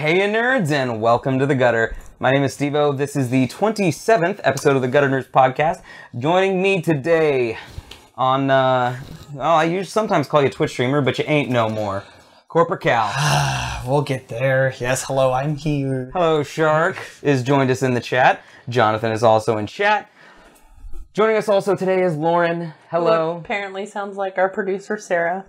Hey nerds, and welcome to The Gutter. My name is Steve-O. This is the 27th episode of the Gutter Nerds podcast. Joining me today on, I usually sometimes call you a Twitch streamer, but you ain't no more. Corporate Cal. We'll get there. Yes, hello, I'm here. Hello, Shark is joined us in the chat. Jonathan is also in chat. Joining us also today is Lauren. Hello. Who apparently sounds like our producer, Sarah.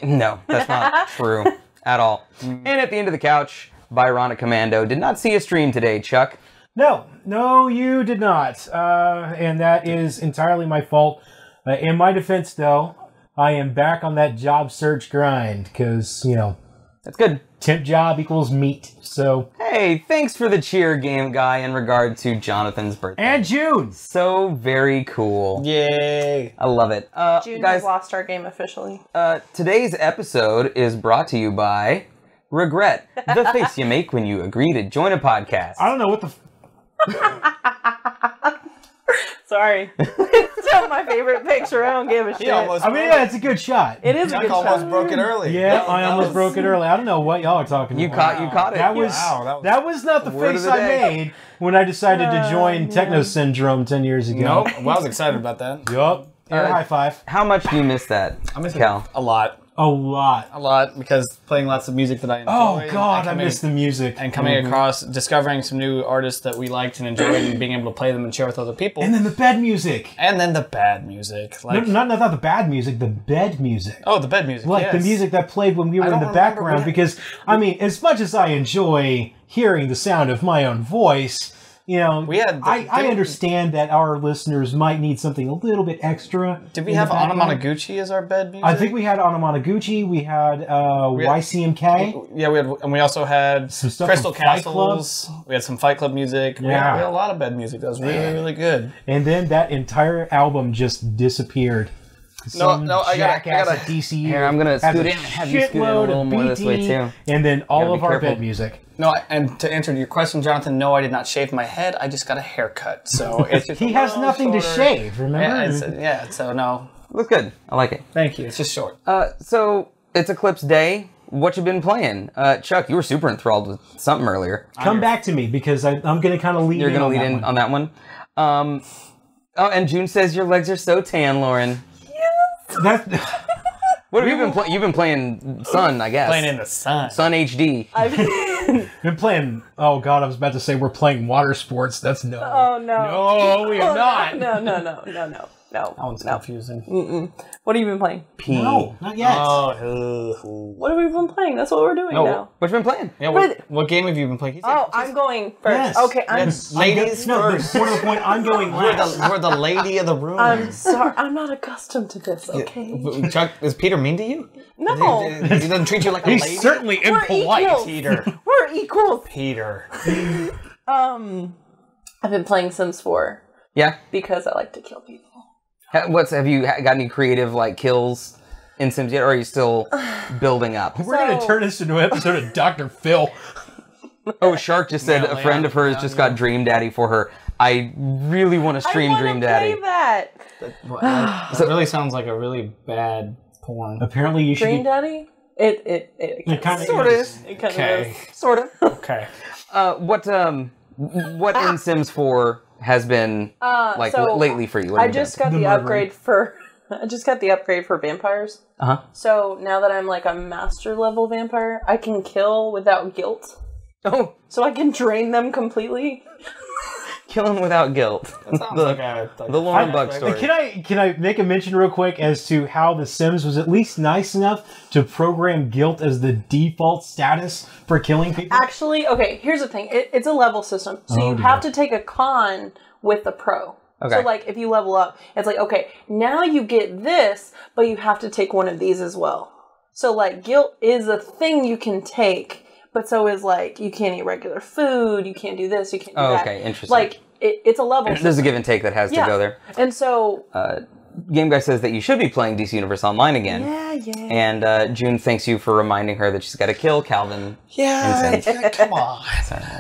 No, that's not true at all. And at the end of the couch, Byronic Commando did not see a stream today, Chuck. No, you did not. And that is entirely my fault. In my defense, though, I am back on that job search grind because, That's good. temp job equals meat. So, Hey, thanks for the cheer, game guy, in regard to Jonathan's birthday. and June. So very cool. Yay. I love it. June guys, has lost our game officially. today's episode is brought to you by Regret, the face you make when you agree to join a podcast. I don't know what the. Sorry. It's not my favorite picture. I don't give a shit. It's a good shot. It is a good almost shot. broke it early. Yeah, I almost broke it early. I don't know what y'all are talking You about. caught it. That was Wow, that was not the Word of face the I day. made when I decided to join yeah. Techno Syndrome 10 years ago. Nope. Well, I was excited about that. Yup. Air high five. How much do you miss that, I miss Cal? a lot. A lot. A lot, because playing lots of music that I enjoy. Oh God, I and miss the music. And coming across, discovering some new artists that we liked and enjoyed and being able to play them and share with other people. And then the bed music. And then the bad music. Like, Not the bad music, the bed music. oh, the bed music. Like yes. the music that played when we were I in the don't remember background. what- Because, I mean, as much as I enjoy hearing the sound of my own voice, We had I understand that our listeners might need something a little bit extra. Did we in have the background. Anamanaguchi as our bed music? I think we had Anamanaguchi, we had YCMK. Yeah, we also had Some stuff Crystal from Fight Club. Castles. We had some Fight Club music. We Yeah. had a lot of bed music that was really, really good. And then that entire album just disappeared. No, I jackass gotta- at DCU. Here, I'm gonna has scoot a in and have you scoot in a shitload little of more this way, BT, too. And then all Gotta of be our careful. bed music. No, and to answer your question, Jonathan, no, I did not shave my head. I just got a haircut. So it's just He a has little nothing to shorter. shave, remember? So no. Looks good. I like it. Thank you. It's just short. So it's Eclipse Day. What you been playing? Chuck, you were super enthralled with something earlier. Come back to me because I'm going to kind of lead You're in gonna on lead that in one. on that one. And June says your legs are so tan, Lauren. What have you been playing? You've been playing Sun, I guess. Playing in the sun. Sun HD. I've Been playing. Oh God, I was about to say we're playing water sports. That's no. Oh, no. No, we have not. No. That one's confusing. What have you been playing? No, not yet. What have we been playing? That's what we're doing now. What you been playing? Yeah, what game have you been playing? Oh, I'm going first. Yes. Okay, I'm Ladies No, first. more to the point. I'm going last. We're the lady of the room. I'm sorry. I'm not accustomed to this, okay? Chuck, is Peter mean to you? No. He doesn't treat you like a lady? He's certainly We're impolite. equals. Peter. We're equals. Peter. I've been playing Sims 4 Yeah. because I like to kill people. Have you got any creative kills in Sims yet, or are you still building up? We're going to turn this into an episode of Dr. Phil. Oh, Shark just said a friend of hers just got Dream Daddy for her. I really want to stream I Dream wanna Daddy. play that. That really sounds like a really bad porn. Apparently, you should Dream be. Daddy? It kind of Sort of is. It kind Okay. of is. Sort of. Okay. What in Sims 4 has been so lately for you? What I have you just done? got the murdering. upgrade for. I just got the upgrade for vampires. Uh-huh. So now that I'm like a master level vampire, I can kill without guilt. Oh, So I can drain them completely. killing without guilt. That sounds like a... The Lauren Buck story. Can I make a mention real quick as to how The Sims was at least nice enough to program guilt as the default status for killing people? Actually, okay, here's the thing. It's a level system. So Oh, you dear. have to take a con with the pro. Okay. So, like, if you level up, it's like, okay, now you get this, but you have to take one of these as well. So, like, guilt is a thing you can take, but so is, like, you can't eat regular food, you can't do this, you can't do that. Okay, interesting. Like, it's a level system. There's a give and take that has to go there. And so... Game Guy says that you should be playing DC Universe Online again. Yeah. And June thanks you for reminding her that she's got to kill Calvin. Yeah, come on.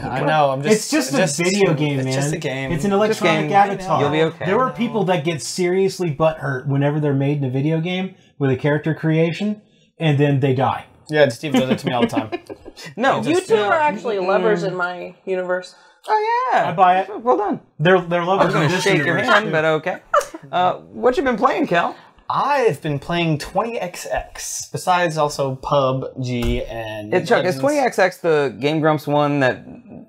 I know, I'm just... It's just a video game, man. It's just a game. It's an electronic game. avatar. You'll be okay. There are people that get seriously butthurt whenever they're made in a video game with a character creation, and then they die. Yeah, Steve does it to me all the time. No. You two are actually lovers in my universe. Oh, yeah. I buy it. Well done. They're I lovers was in going to this shake your universe, hand, too. but okay. What you been playing, Cal? I've been playing 20XX, besides also PUBG and... Chuck, is 20XX the Game Grumps one that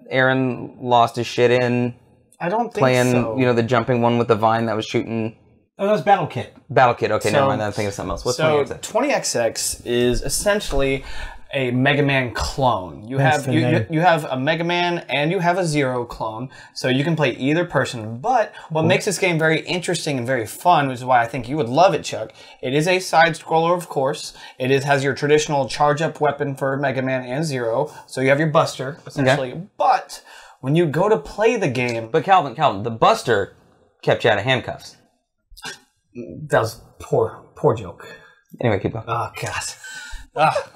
Aaron lost his shit in? I don't think Playing, so. you know, the jumping one with the vine that was shooting... Oh, that's Battle Kit. Battle Kid. Okay, So- never mind. I'm thinking of something else. What's So 20XX? 20XX is essentially a Mega Man clone. You That's have the you, name. you have a Mega Man and you have a Zero clone, so you can play either person. But what makes this game very interesting and very fun, which is why I think you would love it, Chuck. It is a side scroller, of course. Has your traditional charge up weapon for Mega Man and Zero, so you have your Buster essentially. Okay. But when you go to play the game, But Calvin, the Buster kept you out of handcuffs. that was poor joke. Anyway, keep going. Oh God.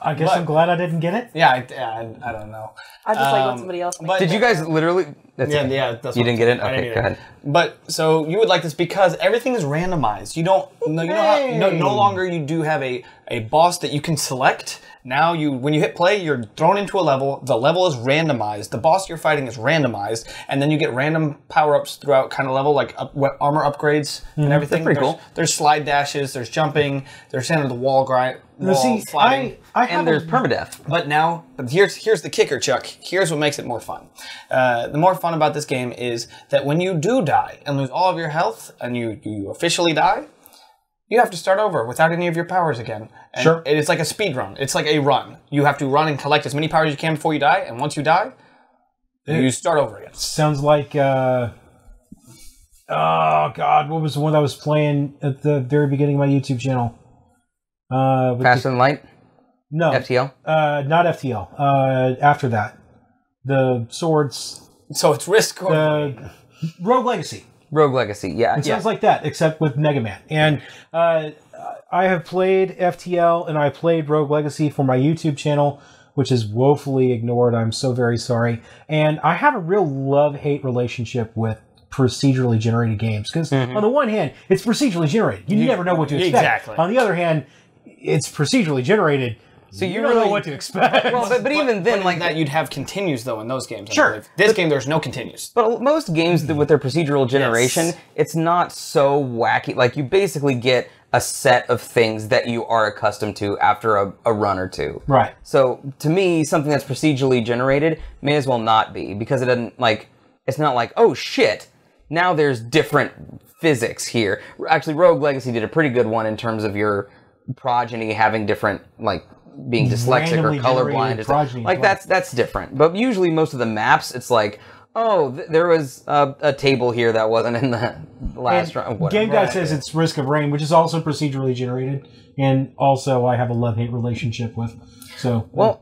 I guess I'm glad I didn't get it. Yeah, I don't know. I just like what somebody else makes. But Did you guys literally... That's Yeah, okay. yeah. That's You what- didn't get it? I didn't Okay, get go it. ahead. But so you would like this because everything is randomized. You don't. No, you know how, no longer you do have a boss that you can select. Now when you hit play, you're thrown into a level. The level is randomized. The boss you're fighting is randomized, and then you get random power-ups throughout kind of level, like armor upgrades and everything. That's pretty cool. There's slide dashes. There's jumping. There's the wall grind. Wall sliding. I have And there's permadeath. But here's the kicker, Chuck. Here's what makes it more fun. The more fun about this game is that when you do die and lose all of your health, and you officially die, you have to start over without any of your powers again. And Sure. it's like a speed run. It's like a run. You have to run and collect as many powers as you can before you die, and once you die, you start over again. Sounds like, oh God, what was the one I was playing at the very beginning of my YouTube channel? With Faster than light? no, FTL? not FTL. After that, the swords, So it's Risk or Rogue Legacy. Rogue Legacy, yeah. It sounds like that, except with Mega Man. And I have played FTL and I played Rogue Legacy for my YouTube channel, which is woefully ignored. I'm so very sorry. And I have a real love-hate relationship with procedurally generated games. Because on the one hand, it's procedurally generated. You never know what to expect. Exactly. On the other hand, it's procedurally generated. So You don't know what to expect. Well, but even then, like... that you'd have continues though in those games. I Sure. believe. This game there's no continues. But most games with their procedural generation, Yes. it's not so wacky. Like, you basically get a set of things that you are accustomed to after a run or two. Right. So, to me, something that's procedurally generated may as well not be, because it doesn't, like, it's not like, oh shit, now there's different physics here. Actually, Rogue Legacy did a pretty good one in terms of your progeny having different, like, being dyslexic or Randomly colorblind. generated Or something. progeny as Like, well. that's different. But usually most of the maps, it's like, oh, there was a table here that wasn't in the last round. Whatever. Game Guy says it's Risk of Rain, which is also procedurally generated, and also I have a love-hate relationship with. So, Well,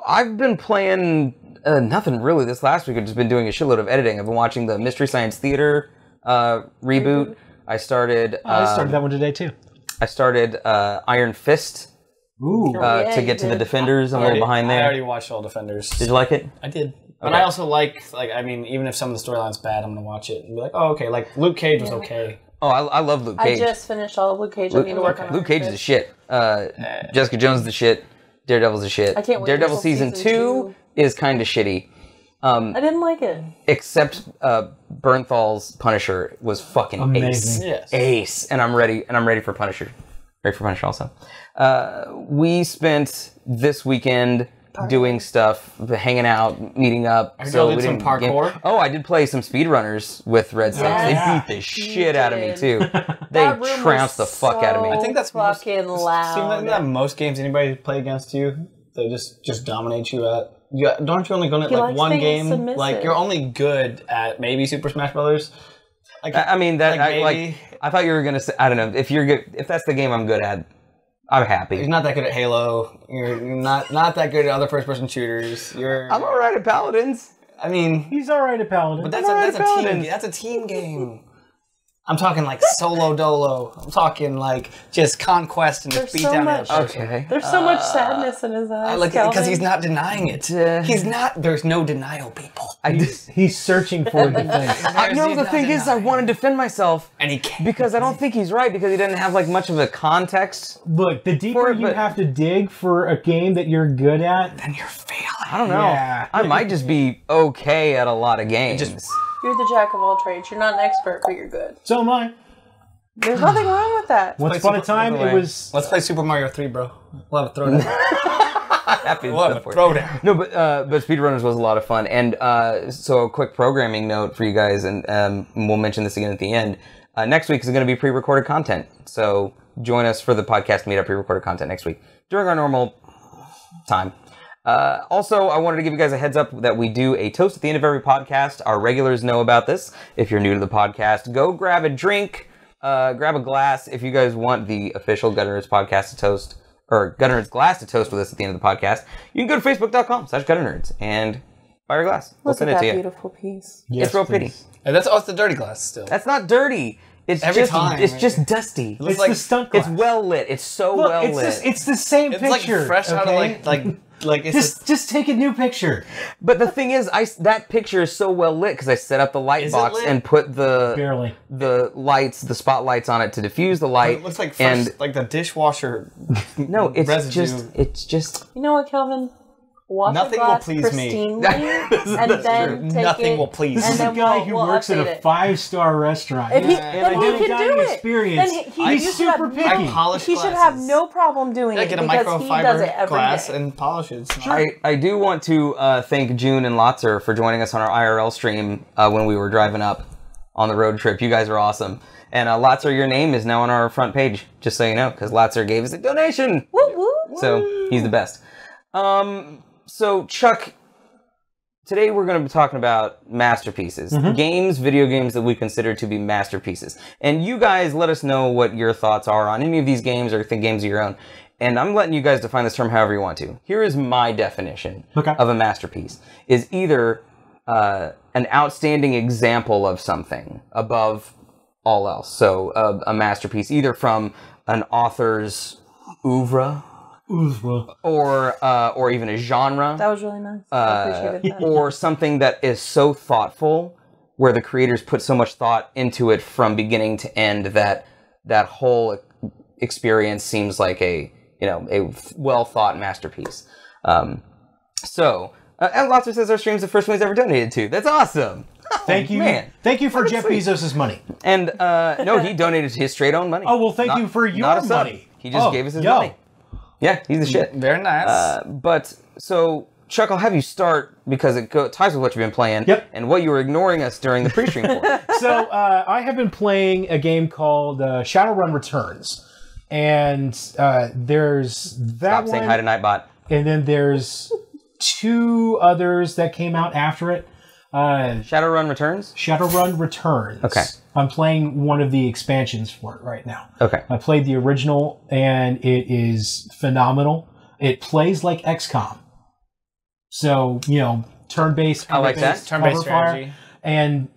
I've been playing nothing really this last week. I've just been doing a shitload of editing. I've been watching the Mystery Science Theater reboot. I started. I started that one today too. I started Iron Fist Ooh, Yeah, to you get to the did. Defenders. I'm a little behind I there. already watched all Defenders. Did you like it? I did. But Okay. I also like, I mean, even if some of the storyline's bad, I'm going to watch it and be like, oh, okay. Like, Luke Cage was okay. Oh, I love Luke I Cage. just finished all of Luke Cage. I need to work on Luke Cage is the shit. Jessica Jones is the shit. Daredevil's the shit. I can't wait Daredevil until season season 2 is kind of shitty. I didn't like it. Except Bernthal's Punisher was fucking Amazing. ace. Yes. Ace. And I'm ready for Punisher. Ready for Punisher also. We spent this weekend doing stuff, hanging out, meeting up. you still did we some didn't parkour? Oh, I did play some speedrunners with Red Six. Yes, They beat the shit out of me did. too. They That room trounced the was fuck out of me. so I think that's fucking loud. Isn't that most games anybody play against you, they just dominate you at. Don't you only go at He like likes one being game? submissive. Like you're only good at maybe Super Smash Brothers. Like, I mean that. maybe. I thought you were gonna say. I don't know. If you're good, if that's the game I'm good at, I'm happy. You're not that good at Halo. You're not that good at other first-person shooters. I'm alright at Paladins. I mean, he's all right at Paladin. but I'm alright that's at a team. Paladins. That's a team game. I'm talking like solo dolo. I'm talking like just conquest and just beat down the other person. Okay. There's so much sadness in his eyes. Because he's not denying it. He's not. There's no denial, people. He's searching for the thing. I know the thing is, I want to defend myself, And he can't. because I don't think he's right, because he doesn't have like much of a context. Look, the deeper you have to dig for a game that you're good at, Then you're failing. I don't know. Yeah. I might just be okay at a lot of games. You're the jack of all trades. You're not an expert, but you're good. so am I. There's nothing wrong with that. Once upon a time, it was... Let's play Super Mario 3, bro. We'll have a throwdown. Happy We'll have a throwdown. No, but Speedrunners was a lot of fun. And so a quick programming note for you guys, and we'll mention this again at the end. Next week is going to be pre-recorded content. So join us for the podcast meetup pre-recorded content next week during our normal time. Also, I wanted to give you guys a heads up that we do a toast at the end of every podcast. Our regulars know about this. If you're new to the podcast, go grab a drink, grab a glass. If you guys want the official Gutter Nerds podcast to toast, or Gutter Nerds glass to toast with us at the end of the podcast, you can go to facebook.com/Gutter Nerds and buy your glass. We'll Look send at it that to you. beautiful piece. Yes, It's real please. pretty. And that's the dirty glass still. That's not dirty. It's Every just time, it's right? just dusty. It's like- the stunt glass. It's well lit. It's so Look, well lit. it's the same It's picture. like fresh out okay? of like it's Just take a new picture. But the thing is, that picture is so well lit because I set up the light Is it box lit? and put Barely. the lights, the spotlights on it to diffuse the light. it looks like fresh, and like the dishwasher. no, it's residue. just. You know what, Kelvin? Wash Nothing the will glass please me. pristinely, and then take Nothing it, will please This me. is and a then guy we'll who works at update a it. 5-star restaurant. If he, And then I he did a can dining do it. experience. Then He's you should super have, picky. I polish He should glasses. have no problem doing Yeah, it get a because he does it microfiber every glass day. and polish it. It's not- I do want to thank June and Lotzer for joining us on our IRL stream when we were driving up on the road trip. You guys are awesome. And Lotzer, your name is now on our front page, just so you know, because Lotzer gave us a donation. Woo, woo, woo. So he's the best. So Chuck, today we're going to be talking about masterpieces. Games, video games that we consider to be masterpieces. And you guys let us know what your thoughts are on any of these games or games of your own. And I'm letting you guys define this term however you want to. Here is my definition of a masterpiece. Is either an outstanding example of something above all else. So a masterpiece either from an author's oeuvre or even a genre. That was really nice. I appreciated that. Or something that is so thoughtful where the creators put so much thought into it from beginning to end that that whole experience seems like a well thought masterpiece. And Lotzer says our stream's the first one he's ever donated to. That's awesome. Thank you. Man. Thank you for That's Jeff sweet. Bezos' money. And no, he donated his straight own money. Oh, well, thank you for your not a sub. money. He just gave us his money. Yeah, he's the shit. Very nice. But so Chuck, I'll have you start because it ties with what you've been playing. Yep. And what you were ignoring us during the pre-stream for. So I have been playing a game called Shadowrun Returns. And there's that Stop one. saying hi to Nightbot. And then there's 2 others that came out after it. Shadowrun Returns? Shadowrun Returns. Okay. I'm playing one of the expansions for it right now. Okay. I played the original, and it is phenomenal. It plays like XCOM. So, turn-based. I like that. Turn-based cover fire. strategy. And,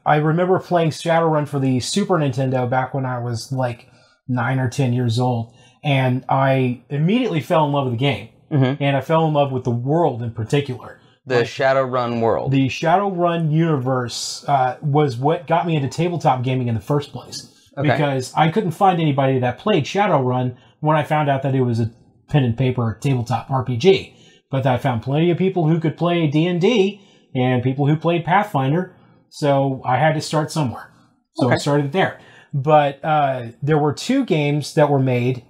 I remember playing Shadowrun for the Super Nintendo back when I was like 9 or 10 years old. And I immediately fell in love with the game. Mm-hmm. And I fell in love with the world in particular. The Shadowrun world. The Shadowrun universe was what got me into tabletop gaming in the first place. Okay. Because I couldn't find anybody that played Shadowrun when I found out that it was a pen and paper tabletop RPG. But I found plenty of people who could play D&D and people who played Pathfinder. So I had to start somewhere. So I started there. But there were 2 games that were made.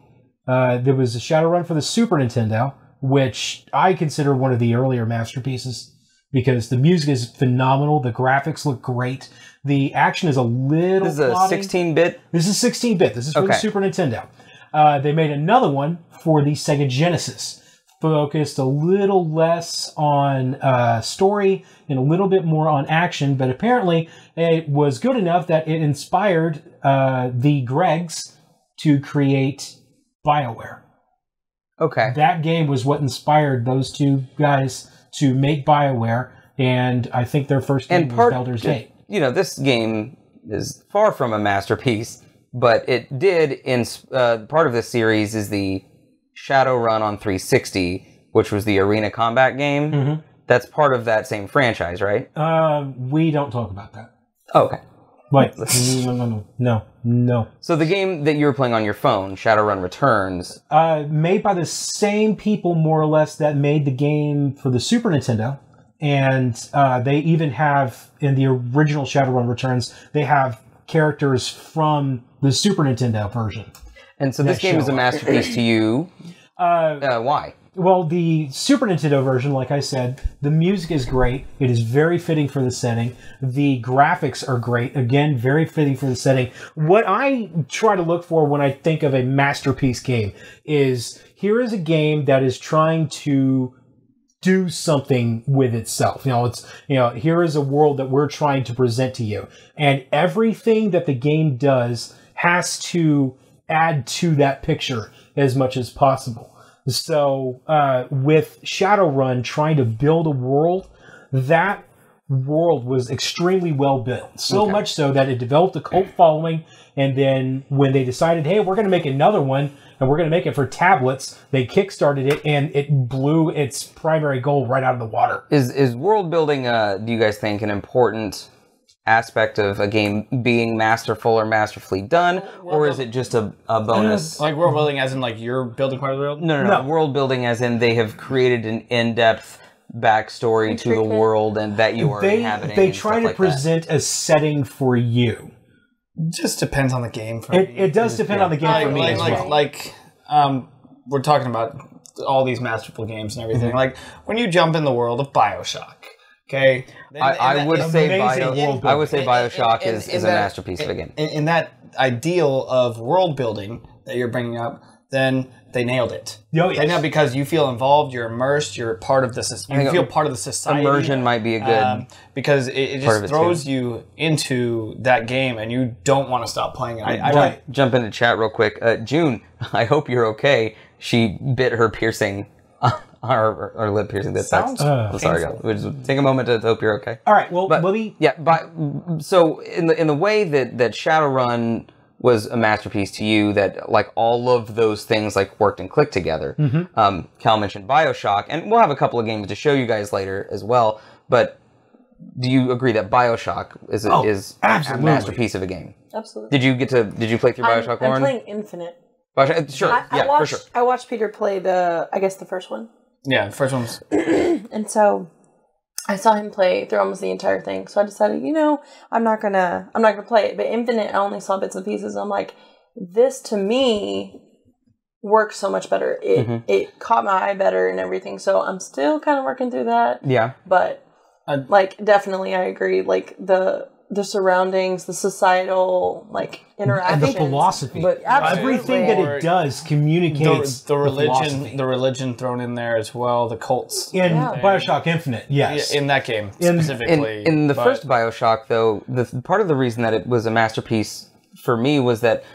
There was a Shadowrun for the Super Nintendo, which I consider one of the earlier masterpieces because the music is phenomenal. The graphics look great. The action is a little This is a plotty. 16-bit? This is 16-bit. This is for the Okay. Super Nintendo. They made another one for the Sega Genesis, focused a little less on story and a little bit more on action, but apparently it was good enough that it inspired the Gregs to create BioWare. Okay. That game was what inspired those 2 guys to make BioWare, and I think their first game was Baldur's Gate. This game is far from a masterpiece, but it did in part of this series is the Shadowrun on 360, which was the arena combat game. Mm-hmm. That's part of that same franchise, right? We don't talk about that. Oh, okay. Wait, no. So the game that you were playing on your phone, Shadowrun Returns, made by the same people, more or less, that made the game for the Super Nintendo, and they even have in the original Shadowrun Returns, they have characters from the Super Nintendo version. And so this game is a masterpiece to you. Why? Well, the Super Nintendo version, like I said, the music is great. It is very fitting for the setting. The graphics are great. Again, very fitting for the setting. What I try to look for when I think of a masterpiece game is here is a game that is trying to do something with itself. Here is a world that we're trying to present to you. And everything that the game does has to add to that picture as much as possible. So with Shadowrun trying to build a world, that world was extremely well built. So much so that it developed a cult following, and then when they decided, hey, we're going to make another one, and we're going to make it for tablets, they kickstarted it, and it blew its primary goal right out of the water. Is world building, do you guys think, an important aspect of a game being masterful or masterfully done, or is it just a bonus? Like world building as in like you're building part of the world? No. World building as in they have created an in-depth backstory to the world and that you are inhabiting. They try to present a setting for you. Just depends on the game for me. It does depend on the game for me as well. We're talking about all these masterful games and everything. Like when you jump in the world of BioShock. Okay, I would say BioShock is a masterpiece of a game. In that ideal of world building that you're bringing up, then they nailed it. Oh, yes. They nailed it because you feel involved, you're immersed, you're part of the. You feel part of the society. Immersion might be a good because it just throws you into that game, and you don't want to stop playing it. I jump into chat real quick. June, I hope you're okay. She bit her piercing. Our lip piercing. That sounds. I'm sorry, guys. We'll just take a moment to hope you're okay. All right. Well, so in the way that Shadowrun was a masterpiece to you, that like all of those things like worked and clicked together. Mm-hmm. Cal mentioned BioShock, and we'll have a couple of games to show you guys later as well. But do you agree that BioShock is a masterpiece of a game? Absolutely. Did you play through BioShock, Lauren? I'm playing Infinite. Sure. For sure. I watched Peter play the first one. Yeah, the first one's. And so I saw him play through almost the entire thing. So I decided, I'm not gonna play it. But Infinite, I only saw bits and pieces. I'm like, this to me works so much better. It caught my eye better and everything. So I'm still kind of working through that. Yeah. But definitely, I agree. Like the surroundings, the societal interactions, and the philosophy, but everything that it does communicates the religion thrown in there as well, the cults in BioShock Infinite. Yes, in that game specifically. In the first BioShock, though, the part of the reason that it was a masterpiece for me was that,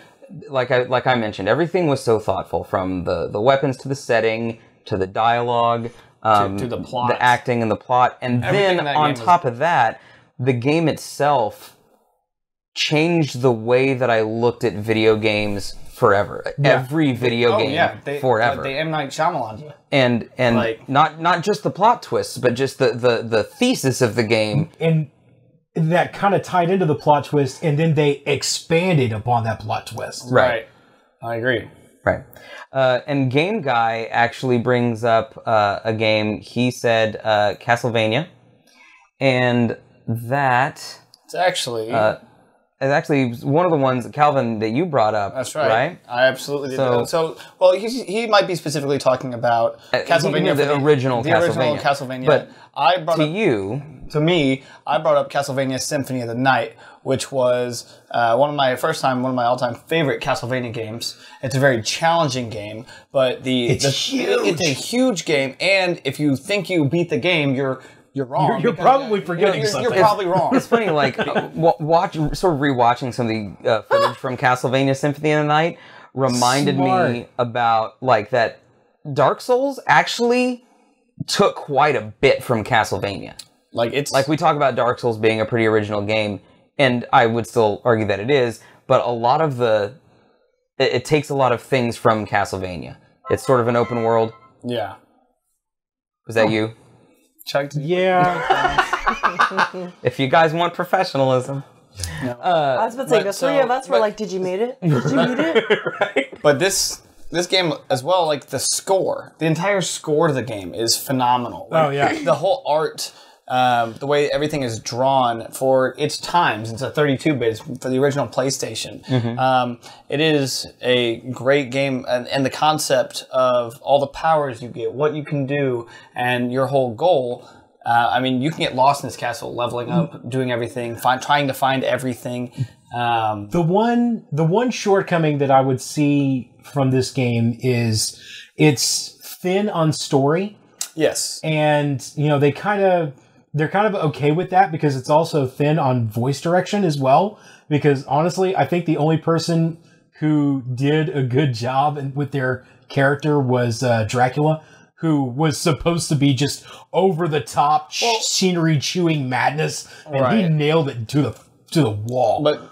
like I mentioned, everything was so thoughtful, from the weapons to the setting to the dialogue, to the plot, the acting and the plot, and then on top of that, the game itself changed the way that I looked at video games forever. Yeah. Every video game forever. They M. Night Shyamalan. And not just the plot twists, but just the thesis of the game. And that kind of tied into the plot twist, and then they expanded upon that plot twist. Right. I agree. Right. And Game Guy actually brings up a game. He said Castlevania. And that it's actually one of the ones, Calvin, that you brought up. That's right. I absolutely did. So well, he might be specifically talking about Castlevania, the original Castlevania. But I brought to me, I brought up Castlevania Symphony of the Night, which was one of my all-time favorite Castlevania games. It's a very challenging game, but it's a huge game, and if you think you beat the game, you're wrong. You're probably forgetting something. You're probably wrong. It's funny, rewatching some of the footage from Castlevania Symphony of the Night reminded me about that Dark Souls actually took quite a bit from Castlevania. Like we talk about Dark Souls being a pretty original game. and I would still argue that it is, but a lot of it takes a lot of things from Castlevania. It's sort of an open world. Yeah. Was that you? Chuck, Yeah. If you guys want professionalism. no. I was about to say, the three of us were like, did you meet it? Did you meet it? Right. But this game as well, like the score, the entire score of the game is phenomenal. Like, Oh, yeah. The whole art, the way everything is drawn for its times. It's a 32-bit for the original PlayStation. It is a great game, and the concept of all the powers you get, what you can do, and your whole goal. I mean, you can get lost in this castle, leveling up, doing everything, trying to find everything. The one shortcoming that I would see from this game is it's thin on story, Yes. and they're kind of okay with that because it's also thin on voice direction as well. Because honestly, I think the only person who did a good job with their character was Dracula, who was supposed to be just over the top scenery chewing madness, and he nailed it to the wall. But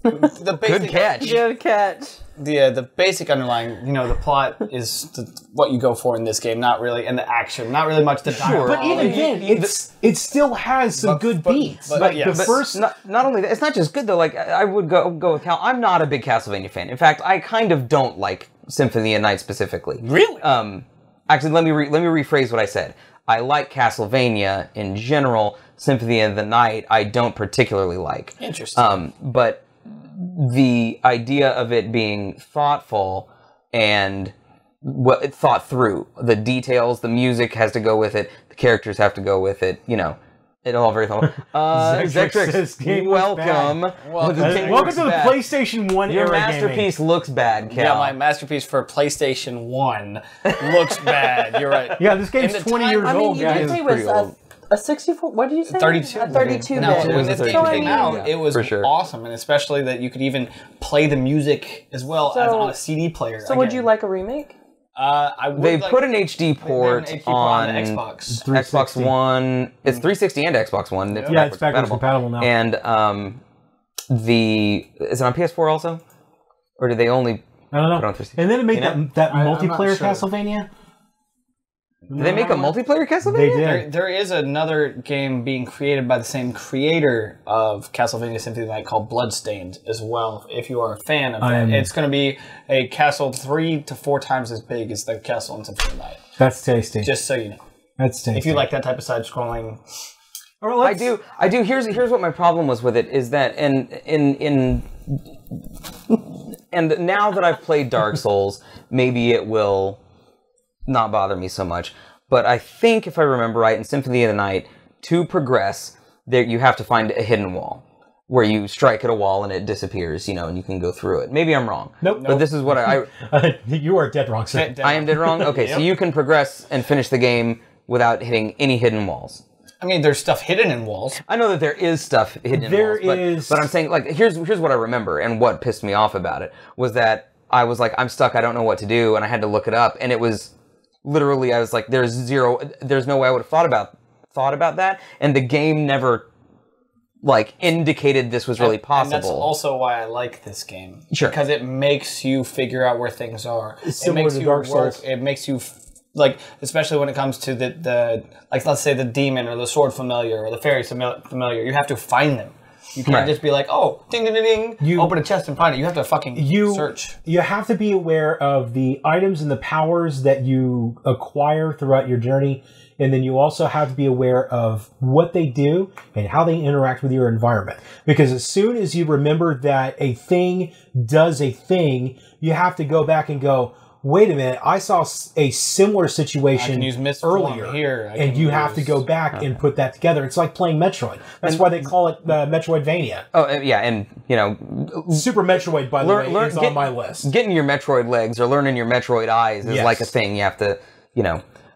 the basic, Good catch. Good catch. the basic underlying, the plot is what you go for in this game, not really, and the action, not really much the dialogue. But even then, it still has some good beats. but The first, Not only that, it's not just good though. Like I would go with Cal. I'm not a big Castlevania fan. In fact, I kind of don't like Symphony of the Night specifically. Really? Actually, let me rephrase what I said. I like Castlevania in general. Symphony of the Night, I don't particularly like. Interesting. But the idea of it being thoughtful and thought through, the details, the music has to go with it, the characters have to go with it. It all very thoughtful. says game welcome. looks Game welcome looks to the bad. PlayStation 1 Your era masterpiece looks bad, Cal. Yeah, my masterpiece for PlayStation 1 looks bad. You're right. Yeah, this game's In the 20 time- years I mean, old, you guys. did say it pretty was old. a 64. What did you say? 32. A 32 No, bit. when this a game 32. came out, Yeah, it was for sure. awesome, and especially that you could even play the music as well as So- on a CD player. So would you like a remake? I would They like, put an HD port an HD on the Xbox. Xbox 360. One. It's 360 and Xbox One. It's Yeah, it's backwards compatible now. And is it on PS4 also, or did they only? I don't Put it know. on 360. And then it made that I'm not multiplayer sure. Castlevania. Did they make a multiplayer Castlevania? They did. There is another game being created by the same creator of Castlevania Symphony of the Night called Bloodstained as well, if you are a fan of that. It's going to be a castle 3 to 4 times as big as the castle in Symphony of the Night. That's tasty. Just so you know. That's tasty. If you like that type of side-scrolling... I do. Here's what my problem was with it is that and now that I've played Dark Souls, maybe it will not bother me so much. But I think if I remember right, in Symphony of the Night, to progress, there you have to find a hidden wall where you strike at a wall and it disappears, and you can go through it. Maybe I'm wrong. Nope. But this is what I You are dead wrong, sir. I am dead wrong. Okay, so you can progress and finish the game without hitting any hidden walls. I mean, there's stuff hidden in walls. I know that there is stuff hidden There in walls, is- but I'm saying, like, here's what I remember, and what pissed me off about it was that I was like, I'm stuck, I don't know what to do, and I had to look it up, and it was literally, I was like, there's no way I would have thought about that, and the game never, like, indicated this was really possible. And that's also why I like this game. Sure. Because it makes you figure out where things are. similar it makes to you Dark Souls. It makes you... Like, especially when it comes to the like, let's say the demon or the sword familiar or the fairy familiar, you have to find them. You can't Right. just be like, oh, ding, ding, ding, ding, open a chest and find it. You have to fucking search. You have to be aware of the items and the powers that you acquire throughout your journey, and then you also have to be aware of what they do and how they interact with your environment. Because as soon as you remember that a thing does a thing, you have to go back and go, wait a minute, I saw a similar situation I can use Mistform earlier. here. I And can you have to use- go back and put that together. It's like playing Metroid. That's why they call it Metroidvania. Oh, yeah, and, Super Metroid, by the way, is on my list. Getting your Metroid legs or learning your Metroid eyes is Yes. like a thing. You have to,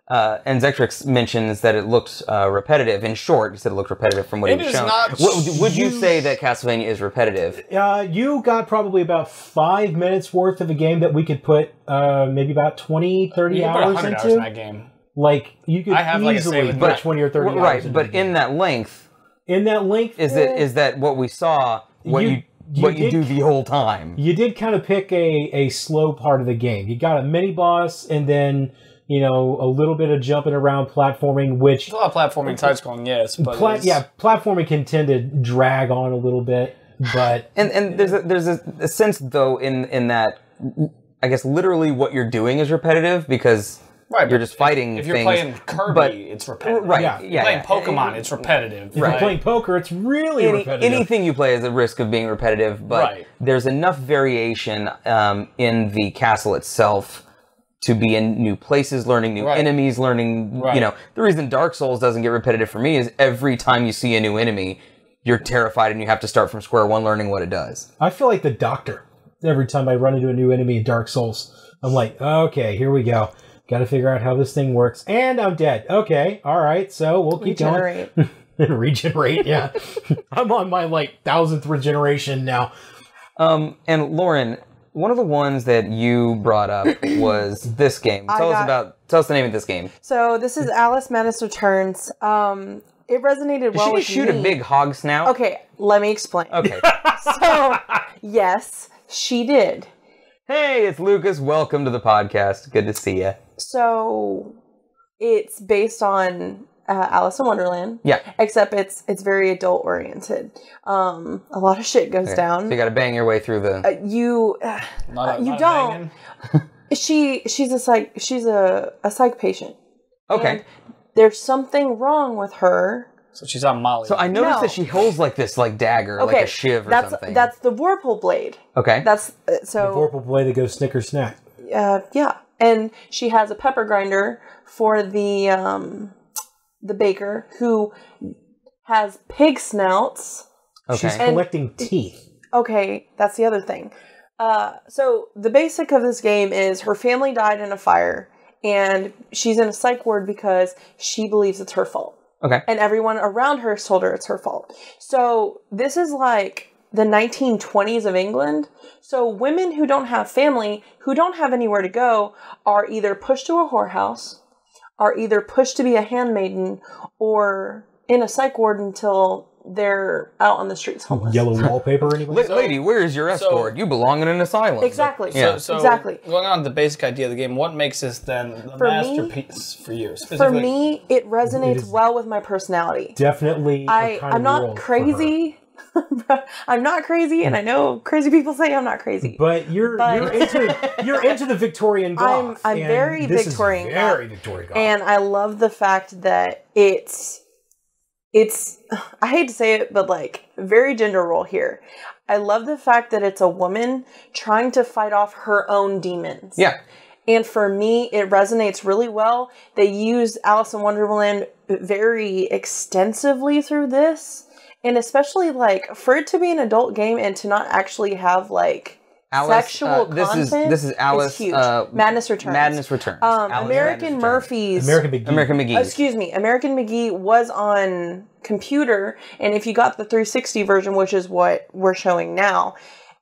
and Zectrix mentions that it looks repetitive. In short, he said it looked repetitive from what It he was is shown. not Would you say that Castlevania is repetitive? You got probably about 5 minutes worth of a game that we could put maybe about 20, 30 You can put hours 100 into. hours in that game. Like, you could I have, like, a easily save with put that. 20 or 30 hours Right, into but the game. in that length, in that length, Is that what we saw? What you do the whole time? You did kind of pick a slow part of the game. You got a mini boss, and then a little bit of jumping around, platforming, which a lot of platforming, side scrolling, yes, but platforming can tend to drag on a little bit, but and there's a sense though in that I guess literally what you're doing is repetitive because. Right, you're just fighting. If you're things, playing Kirby, it's repetitive. Right, If you're playing Pokemon, it's repetitive. If you're playing poker, it's really repetitive. Anything you play has a risk of being repetitive, but there's enough variation in the castle itself to be in new places, learning new enemies, learning. The reason Dark Souls doesn't get repetitive for me is every time you see a new enemy, you're terrified and you have to start from square one, learning what it does. I feel like the Doctor every time I run into a new enemy in Dark Souls. I'm like, okay, here we go. Got to figure out how this thing works. And I'm dead. Okay. All right. So we'll keep going. Regenerate. Yeah. I'm on my 1000th regeneration now. And Lauren, one of the ones that you brought up was this game. Tell us the name of this game. So this is Alice Madness Returns. It resonated well with me. Did she shoot a big hog snout? Okay. Let me explain. Okay. So, yes, she did. Hey, it's Lucas. Welcome to the podcast. Good to see you. So, it's based on Alice in Wonderland. Yeah. Except it's very adult oriented. A lot of shit goes down. So you got to bang your way through the. You don't. She's a psych patient. Okay. And there's something wrong with her. So she's on Molly. So I noticed that she holds this dagger, like a shiv or something. That's the Vorpal blade. Okay. That's the Vorpal blade that goes snicker snack. Yeah. And she has a pepper grinder for the baker who has pig snouts. Okay. She's collecting teeth. Okay, that's the other thing. So the basic of this game is her family died in a fire, and she's in a psych ward because she believes it's her fault. Okay. And everyone around her has told her it's her fault. So this is like the 1920s of England. So women who don't have family, who don't have anywhere to go, are either pushed to a whorehouse, are either pushed to be a handmaiden, or in a psych ward until they're out on the streets homeless. Yellow wallpaper, anybody? Lady, where is your escort? You belong in an asylum. Exactly. So exactly. Going on to the basic idea of the game, what makes this then a masterpiece for you? For me, it resonates well with my personality. Definitely. I'm not crazy. I'm not crazy, and I know crazy people say I'm not crazy. But you're into the Victorian goth. I'm very Victorian goth. And I love the fact that it's I hate to say it, but very gender role here. I love the fact that it's a woman trying to fight off her own demons. Yeah. And for me, it resonates really well. They use Alice in Wonderland very extensively through this. And especially for it to be an adult game and to not actually have sexual content. This is Alice. Is huge. Madness Returns. Madness Returns. American McGee. Excuse me. American McGee was on computer, and if you got the 360 version, which is what we're showing now,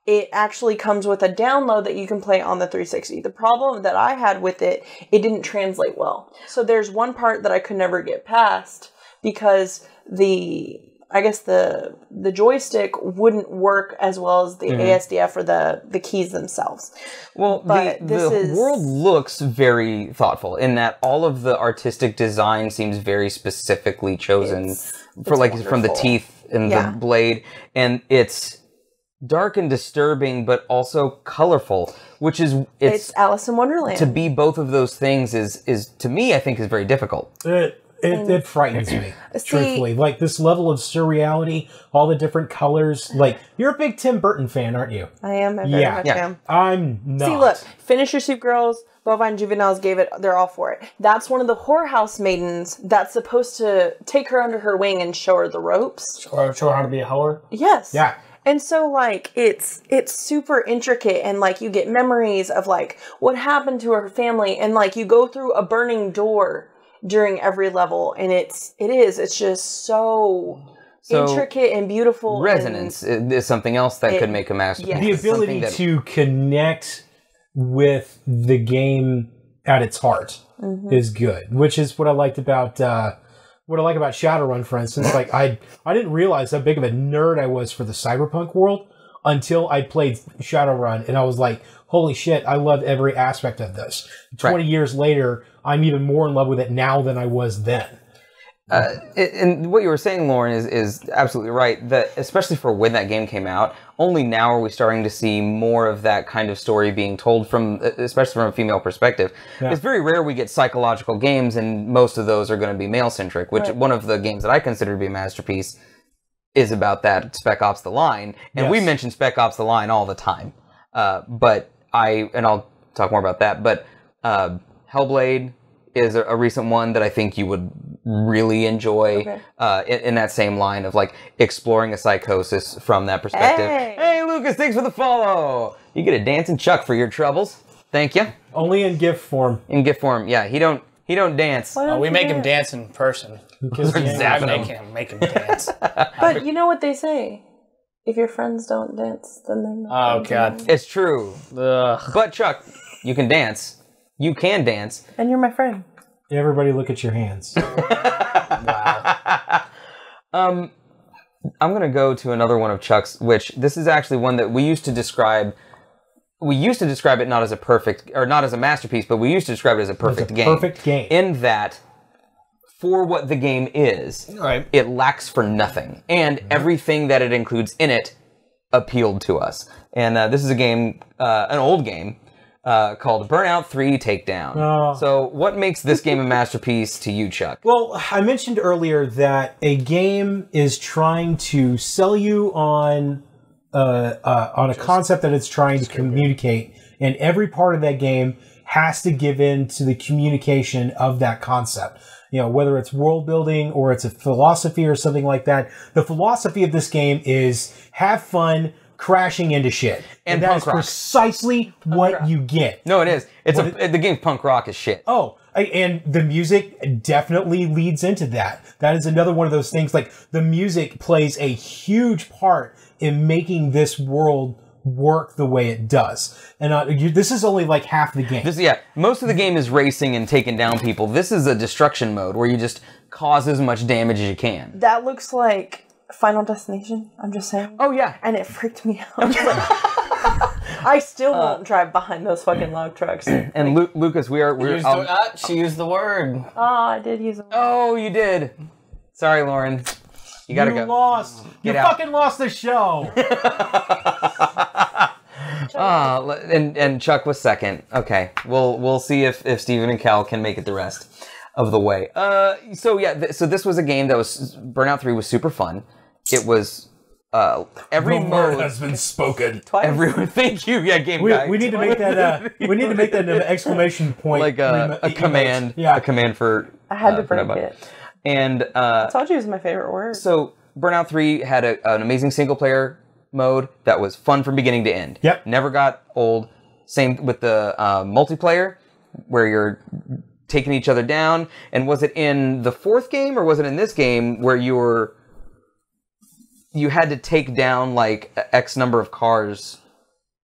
it actually comes with a download that you can play on the 360. The problem that I had with it didn't translate well. So there's one part that I could never get past because the joystick wouldn't work as well as the ASDF or the keys themselves. Well, the world looks very thoughtful in that all of the artistic design seems very specifically chosen from the teeth and the blade, and it's dark and disturbing, but also colorful, which is it's Alice in Wonderland. To be both of those things is to me, I think, is very difficult. It frightens me, truthfully. This level of surreality, all the different colors. You're a big Tim Burton fan, aren't you? I am. I very much am. I'm not. See, look, Finish Your Soup Girls, Bovine Juveniles gave it, they're all for it. That's one of the whorehouse maidens that's supposed to take her under her wing and show her the ropes. Show her how to be a whore? Yes. Yeah. And so, it's super intricate, and, you get memories of, what happened to her family, and, you go through a burning door during every level, and it's just so intricate and beautiful. Resonance is something else that could make a masterpiece. The ability to connect with the game at its heart is good, which is what I liked about what I like about Shadowrun, for instance, like I didn't realize how big of a nerd I was for the cyberpunk world until I played Shadowrun, and I was like, holy shit, I love every aspect of this. 20 years later, I'm even more in love with it now than I was then. And what you were saying, Lauren, is absolutely right. That especially for when that game came out, only now are we starting to see more of that kind of story being told from, especially from a female perspective. Yeah. It's very rare we get psychological games, and most of those are going to be male centric. Which one of the games that I consider to be a masterpiece is about that, Spec Ops: The Line, and we mention Spec Ops: The Line all the time. But I'll talk more about that. But Hellblade is a recent one that I think you would really enjoy in that same line of like exploring a psychosis from that perspective. Hey, Lucas, thanks for the follow. You get a dancing Chuck for your troubles. Thank you. Only in GIF form. In GIF form, yeah. He don't dance. We make him dance in person. I make him dance. But you know what they say? If your friends don't dance, then they're not. Oh God, it's true. Ugh. But Chuck, you can dance. You can dance. And you're my friend. Everybody look at your hands. Wow. I'm going to go to another one of Chuck's, which this is actually one that we used to describe it not as a perfect, or not as a masterpiece, but we used to describe it as a perfect game. Perfect game. In that, for what the game is, it lacks for nothing. And everything that it includes in it appealed to us. And this is a game, an old game, called Burnout 3 Takedown. Oh. So what makes this game a masterpiece to you, Chuck? Well, I mentioned earlier that a game is trying to sell you on a concept that it's trying to communicate, and every part of that game has to give in to the communication of that concept. You know, whether it's world building or it's a philosophy or something like that. The philosophy of this game is have fun crashing into shit. And that is precisely what you get. No, it is. The game's punk rock as shit. Oh, and the music definitely leads into that. That is another one of those things. Like, the music plays a huge part in making this world work the way it does. And this is only like half the game. Most of the game is racing and taking down people. This is a destruction mode where you just cause as much damage as you can. That looks like Final Destination, I'm just saying. Oh, yeah. And it freaked me out. I still won't drive behind those fucking log trucks. And Lucas, she used the word. Oh, I did use the word. Oh, you did. Sorry, Lauren. You gotta go. Lost. You fucking lost the show. And Chuck was second. Okay, we'll see if Steven and Cal can make it the rest of the way. So this was a game that was Burnout 3 was super fun. It was every the mode word has been spoken. Twice. Thank you. Yeah, game guy. We need to make that. We need to make that an exclamation point, like a command. Yeah, a command for. I had to break it. And I told you it was my favorite word. So Burnout 3 had an amazing single player mode that was fun from beginning to end. Yep. Never got old. Same with the multiplayer, where you're taking each other down. And was it in the fourth game, or was it in this game where you had to take down like X number of cars,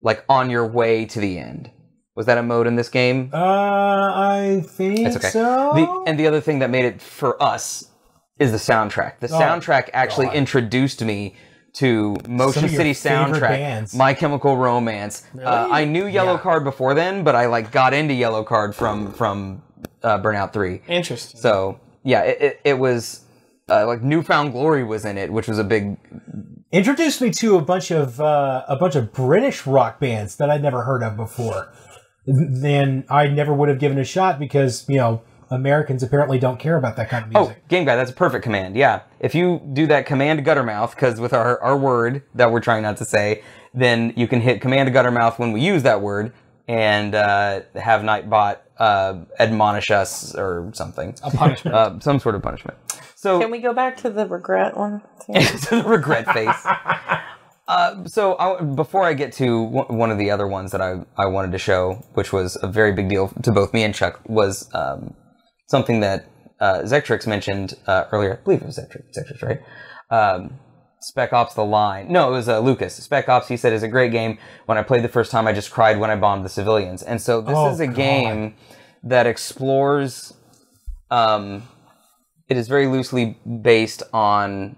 like on your way to the end? Was that a mode in this game? I think so. And the other thing that made it for us is the soundtrack. The soundtrack actually introduced me to Motion City soundtrack, My Chemical Romance. Really? I knew Yellow Card before then, but I got into Yellow Card from Burnout 3. Interesting. So yeah, it was like Newfound Glory was in it, which was a big. Introduced me to a bunch of British rock bands that I'd never heard of before. Then I never would have given a shot because, Americans apparently don't care about that kind of music. Oh, Game Guy, that's a perfect command. Yeah. If you do that command Guttermouth, because with our word that we're trying not to say, then you can hit command Guttermouth when we use that word and have Nightbot admonish us or something. A punishment. Some sort of punishment. So can we go back to the regret one? To the regret face. Before I get to one of the other ones that I wanted to show, which was a very big deal to both me and Chuck, was something that Zectrix mentioned earlier. I believe it was Zectrix, right? Spec Ops: The Line. No, it was Lucas. Spec Ops, he said, is a great game. When I played the first time, I just cried when I bombed the civilians. And so this is a game that explores it is very loosely based on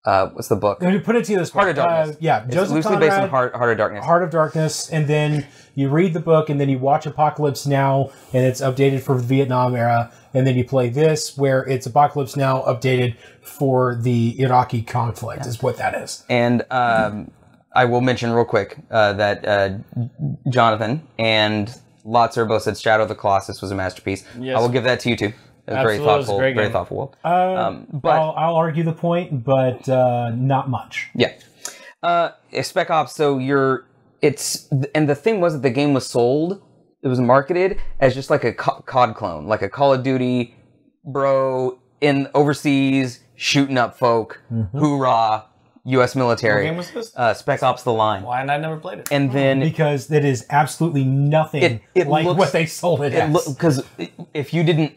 what's the book? Let me put it to you this way. Heart of Darkness. Yeah, It's Joseph loosely Conrad, based on Heart of Darkness. Heart of Darkness, and then you read the book, and then you watch Apocalypse Now, and it's updated for the Vietnam era, and then you play this, where it's Apocalypse Now updated for the Iraqi conflict, is what that is. And I will mention real quick that Jonathan and Lotzer both said Shadow of the Colossus was a masterpiece. Yes. I will give that to you too. It was very Absolutely, it was a thoughtful, great very game. thoughtful world. But I'll argue the point, but not much. Yeah. Spec Ops, so and the thing was that the game was sold, it was marketed as just like a COD clone, like a Call of Duty bro in overseas shooting up folk, hoorah, U.S. military. What game was this? Spec Ops: The Line. Why I never played it? And then Because it is absolutely nothing It like looks- what they sold it as. because if you didn't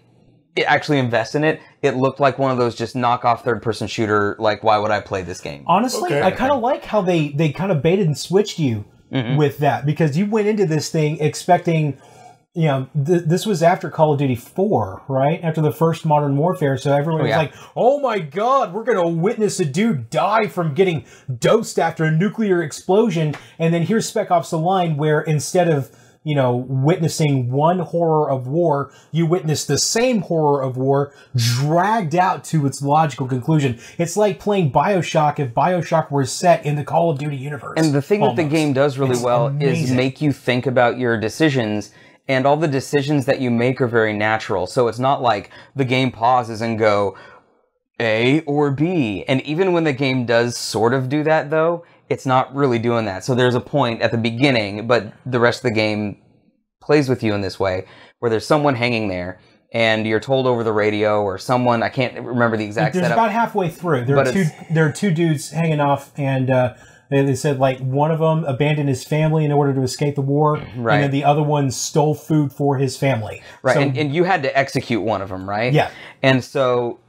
actually invest in it, it looked like one of those just knockoff third-person shooter. Like, why would I play this game? Honestly, Okay. I kind of like how they kind of baited and switched you with that, because you went into this thing expecting, you know, this was after Call of Duty 4, right? After the first Modern Warfare, so everyone was yeah. like, oh my god, we're going to witness a dude die from getting dosed after a nuclear explosion, and then here's Spec Ops: The Line, where instead of, you know, witnessing one horror of war, you witness the same horror of war dragged out to its logical conclusion. It's like playing BioShock if BioShock were set in the Call of Duty universe. And the thing that the almost. game does really It's well is amazing. make you think about your decisions, and all the decisions that you make are very natural. So it's not like the game pauses and go A or B. And even when the game does sort of do that, though, it's not really doing that. So there's a point at the beginning, but the rest of the game plays with you in this way, where there's someone hanging there, and you're told over the radio, or someone, I can't remember the exact There's setup. about halfway through. There But are two dudes hanging off, and they said like one of them abandoned his family in order to escape the war, Right. and then the other one stole food for his family. Right, So, and you had to execute one of them, right? Yeah. And so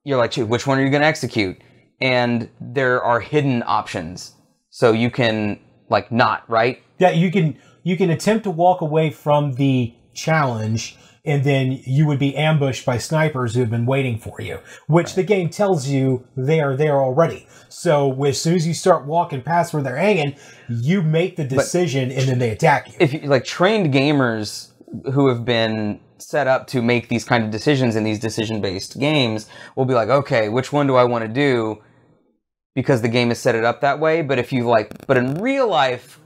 you're like, "Shoot, which one are you going to execute?" And there are hidden options. So you can, like, not, right? yeah, you can attempt to walk away from the challenge, and then you would be ambushed by snipers who have been waiting for you, which the game tells you they are there already. So as soon as you start walking past where they're hanging, you make the decision, and then they attack you. If you, like, trained gamers who have been set up to make these kind of decisions in these decision-based games will be like, okay, which one do I want to do? Because the game has set it up that way. But if you but in real life,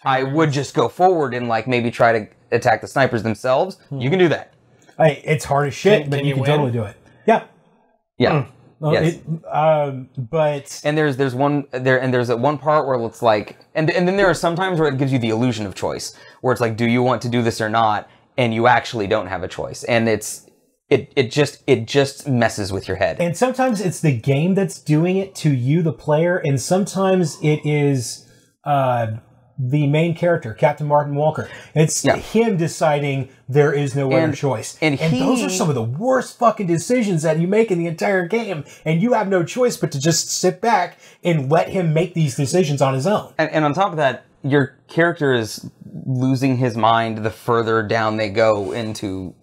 I would just go forward and like maybe try to attack the snipers themselves. You can do that. It's hard as shit, Can but you you can win? totally do it. Yeah. Yeah. Well, Yes. But And there's one there, and there's one part where it's like, and then there are some times where it gives you the illusion of choice, where it's like, do you want to do this or not? And you actually don't have a choice, and it just messes with your head. and sometimes it's the game that's doing it to you, the player, and sometimes it is the main character, Captain Martin Walker. It's him deciding there is no other choice. and those he- are some of the worst fucking decisions that you make in the entire game, and you have no choice but to just sit back and let him make these decisions on his own. And on top of that, your character is losing his mind the further down they go into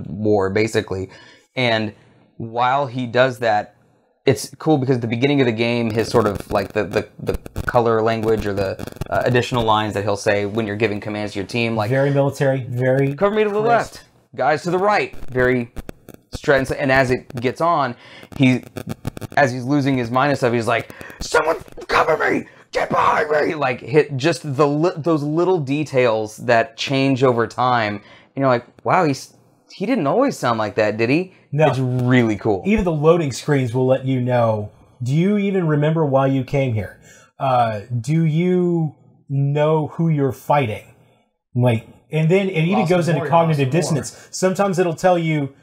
war, basically. And while he does that, it's cool because at the beginning of the game, his sort of like the color language or the additional lines that he'll say when you're giving commands to your team, like Very military, very cover me to the left, guys to the right, very straight. And as it gets on, as he's losing his mind and stuff, he's like, someone cover me, get behind me, like hit just those little details that change over time, and you're like, wow, he didn't always sound like that, did he? No. It's really cool. Even the loading screens will let you know, do you even remember why you came here? Do you know who you're fighting? Like, and then it even Lost goes some into more, cognitive lost some dissonance. Sometimes it'll tell you,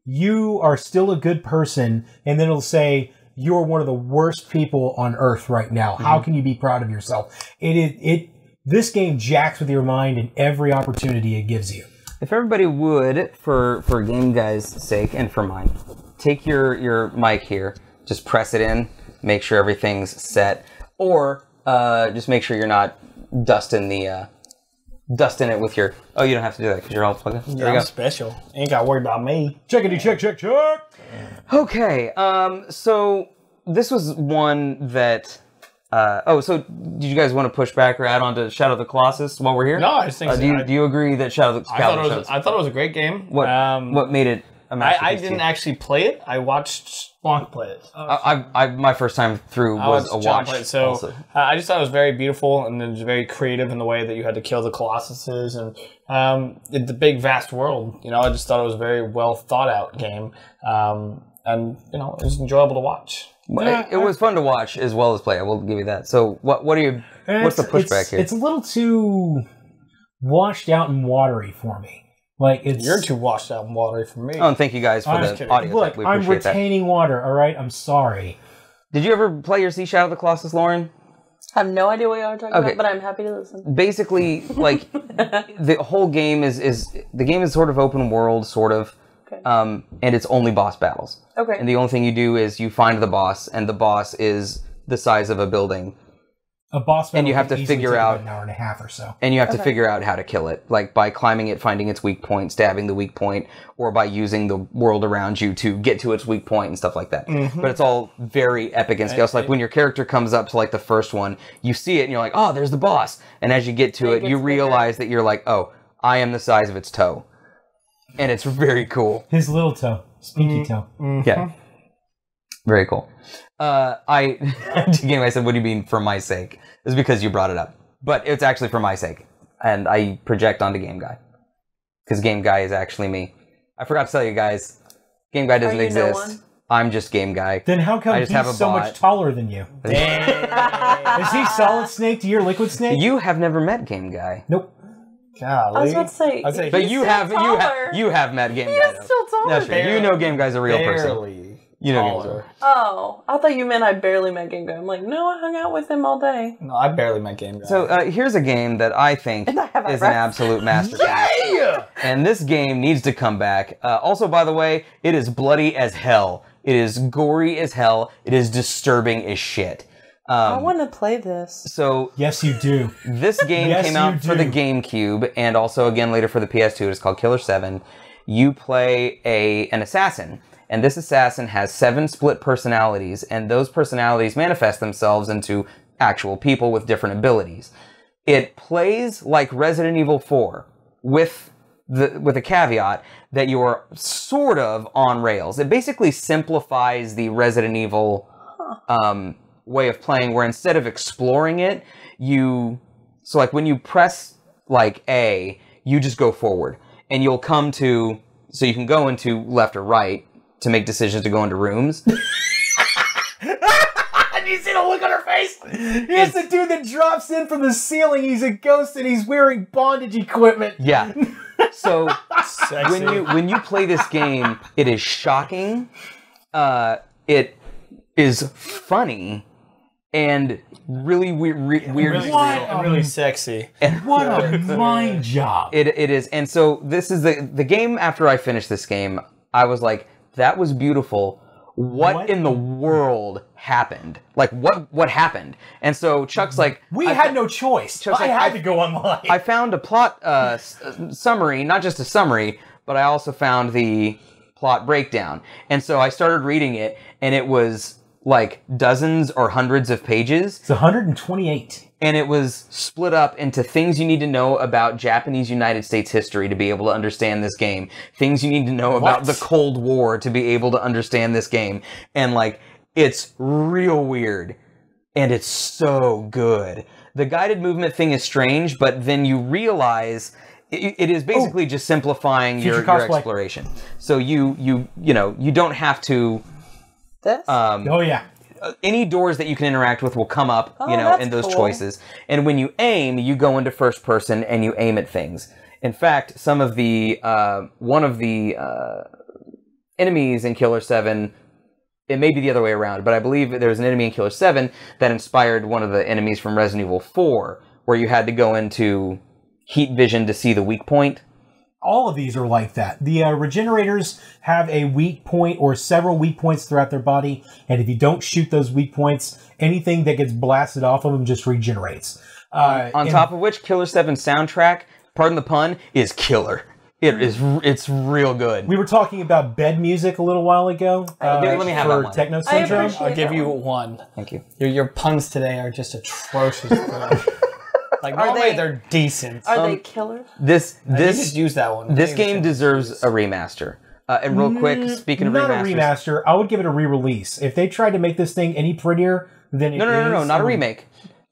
you are still a good person, and then it'll say, you're one of the worst people on earth right now. How can you be proud of yourself? This game jacks with your mind in every opportunity it gives you. If everybody would, for Game Guy's sake and for mine, take your mic here, just press it in, make sure everything's set, or just make sure you're not dusting the dust in it with your... Oh, you don't have to do that because you're all plugged in. There Yeah, you I'm go. special. Ain't got to worry about me. Checkity check, check, check. Okay, so this was one that... so did you guys want to push back or add on to Shadow of the Colossus while we're here? No, I just think... Do you agree that Shadow of the Colossus... I thought it was a great game. What made it a masterpiece? I didn't actually play it. I watched Splunk play it. My first time through was a watch. So also. I just thought it was very beautiful and it was very creative in the way that you had to kill the Colossuses and the big vast world. You know, I just thought it was a very well thought out game, and you know, it was enjoyable to watch. It was fun to watch as well as play. I will give you that. So what are you? What's the pushback here? It's a little too washed out and watery for me. Like You're too washed out and watery for me. Oh, and thank you guys for the audio. Look, We I'm appreciate that. retaining water. All right, I'm sorry. Did you ever play or see Shadow of the Colossus, Lauren? I have no idea what y'all are talking about, but I'm happy to listen. Basically, like the whole game is the game is sort of open world, sort of, Okay. and it's only boss battles. Okay. And the only thing you do is you find the boss, and the boss is the size of a building. A boss battle And you have can to easily figure take out- about an hour and a half or so. And you have to figure out how to kill it, like by climbing it, finding its weak point, stabbing the weak point, or by using the world around you to get to its weak point and stuff like that. But it's all very epic and scale. So like when your character comes up to like the first one, you see it and you're like, oh, there's the boss. And as you get to it, you gets realize that you're like, oh, I am the size of its toe. And it's very cool. His little toe, sneaky toe. Yeah. Very cool. I said, what do you mean for my sake? It's because you brought it up. But it's actually for my sake. And I project onto Game Guy. Because Game Guy is actually me. I forgot to tell you guys, Game Guy doesn't Are you no exist. one? I'm just Game Guy. Then how come I just have a he's so bot. much taller than you? Is he Solid Snake to your Liquid Snake? You have never met Game Guy. Nope. Golly. I was about to say, I'd say But he's you still have taller. you have met Game Guy. He's though. still taller. That's right. You know Game Guy's a real person. barely You know Game taller. Guy. Oh, I thought you meant I barely met Game Guy. I'm like, no, I hung out with him all day. No, I barely met Game Guy. So here's a game that I think And I have is an eyebrows. absolute masterpiece. And this game needs to come back. Also, by the way, it is bloody as hell. It is gory as hell. It is disturbing as shit. I want to play this. So Yes, you do. this game Yes, came you out for the do. GameCube and also again later for the PS2. It's called Killer 7. You play an assassin. And this assassin has 7 split personalities, and those personalities manifest themselves into actual people with different abilities. It plays like Resident Evil 4, with a caveat that you're sort of on rails. It basically simplifies the Resident Evil way of playing, where instead of exploring it, so like when you press like A, you just go forward, and you'll come to, so you can go into left or right to make decisions to go into rooms. Did you see the look on her face? Here's the dude that drops in from the ceiling. He's a ghost and he's wearing bondage equipment. Yeah. So Sexy. when you play this game, it is shocking. It is funny and really weird. really, What? and really sexy. What a mind job. It is, and so this is the game. After I finished this game, I was like, that was beautiful. What in the world happened? Like, what happened? And so Chuck's like... We had no choice. Chuck's I like, had to go online. I found a plot summary, not just a summary, but I also found the plot breakdown. And so I started reading it, and it was like dozens or hundreds of pages. It's 128. And it was split up into things you need to know about Japanese United States history to be able to understand this game. Things you need to know about the Cold War to be able to understand this game. And like, it's real weird. And it's so good. The guided movement thing is strange, but then you realize it is basically just simplifying your exploration. So you don't have to... This? Oh, yeah. Any doors that you can interact with will come up, that's in those cool. choices. And when you aim, you go into first person and you aim at things. In fact, some of the one of the enemies in Killer 7, it may be the other way around, but I believe there was an enemy in Killer 7 that inspired one of the enemies from Resident Evil 4, where you had to go into heat vision to see the weak point. All of these are like that. The regenerators have a weak point or several weak points throughout their body, and if you don't shoot those weak points, anything that gets blasted off of them just regenerates. On top of which, Killer 7's soundtrack pardon the pun, is killer. It's real good. We were talking about bed music a little while ago. Let me have that for one. Techno Syndrome. appreciate I'll give that you one. one. Thank you. Your puns today are just atrocious. Like normally they're decent. Are they killers? You just use that one. This game deserves a remaster. And real quick, speaking of Not remasters, a remaster. I would give it a re-release. If they tried to make this thing any prettier than it no, not a remake.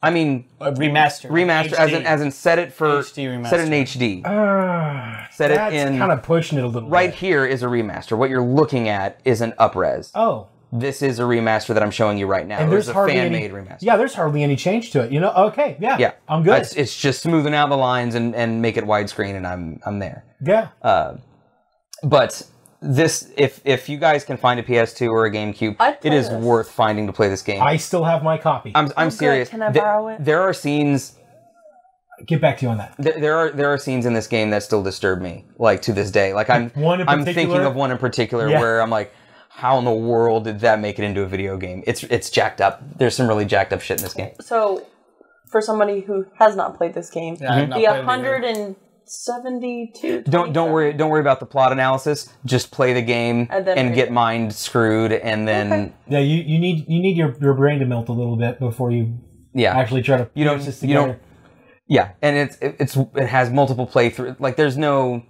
I mean, A remaster. remaster as in set it for HD remaster. set it in HD. Set it That's in kind of pushing it a little right bit. here is a remaster. What you're looking at is an upres. Oh. This is a remaster that I'm showing you right now. And There's there's a hardly fan-made any, remaster. Yeah, there's hardly any change to it. You know, okay, yeah, I'm good. It's just smoothing out the lines and make it widescreen, and I'm there. Yeah. But this, if you guys can find a PS2 or a GameCube, I'd it play is this. worth finding to play this game. I still have my copy. I'm serious. Can I borrow it? There are scenes. Get back to you on that. There are scenes in this game that still disturb me, like to this day. Like I'm thinking particular? of one in particular Yeah. where I'm like, how in the world did that make it into a video game? It's jacked up. There's some really jacked up shit in this game. So, for somebody who has not played this game, I have not the played it either. 172. Don't worry about the plot analysis. Just play the game And then and get mind screwed, and then Okay. Yeah, you need your brain to melt a little bit before you actually try to You don't- piece this you don't- together. yeah, and it has multiple playthrough. Like there's no.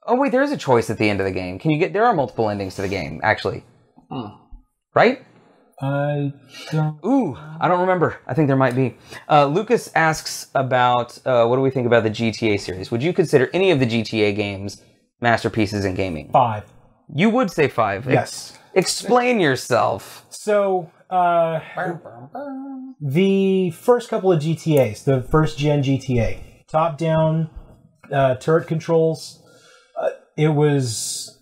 Oh wait, there is a choice at the end of the game. There are multiple endings to the game actually, right? I don't. Ooh, I don't remember. I think there might be. Lucas asks about what do we think about the GTA series? Would you consider any of the GTA games masterpieces in gaming? 5. You would say 5. Yes. Explain yourself. So, the first couple of GTAs, the first gen GTA, top-down turret controls, it was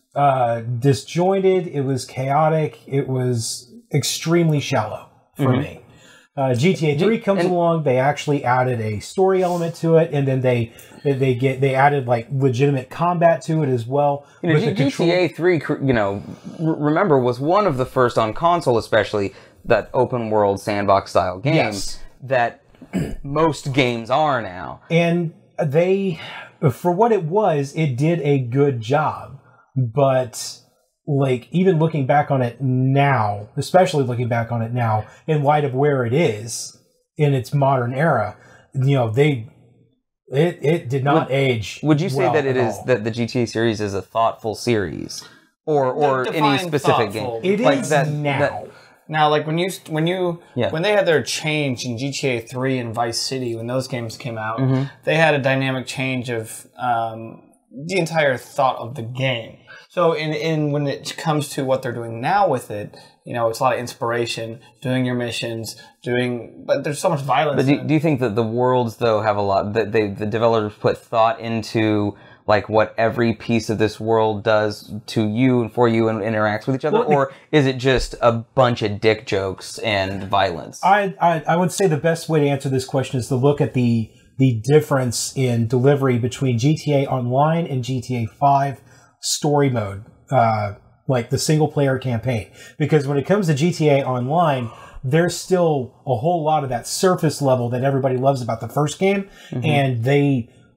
disjointed, it was chaotic, it was extremely shallow for me. GTA 3 comes along, they actually added a story element to it, and then they added like legitimate combat to it as well. You know, GTA 3, remember, was one of the first on console, especially that open world sandbox style game that most games are now. And they, for what it was, it did a good job. But like even looking back on it now, especially looking back on it now, in light of where it is in its modern era, it did not age. Would you say well that at all. that the GTA series is a thoughtful series, or any Define specific thoughtful. game? It Like is that- now. that- Now, like when they had their change in GTA 3 and Vice City, when those games came out, they had a dynamic change of the entire thought of the game. So, in when it comes to what they're doing now with it, it's a lot of inspiration, doing your missions, but there's so much violence. But do you think that the worlds though have a lot that the developers put thought into? Like what every piece of this world does to you and for you and interacts with each other, or is it just a bunch of dick jokes and violence? I would say the best way to answer this question is to look at the difference in delivery between GTA Online and GTA 5 story mode, like the single player campaign. Because when it comes to GTA Online, there's still a whole lot of that surface level that everybody loves about the first game, and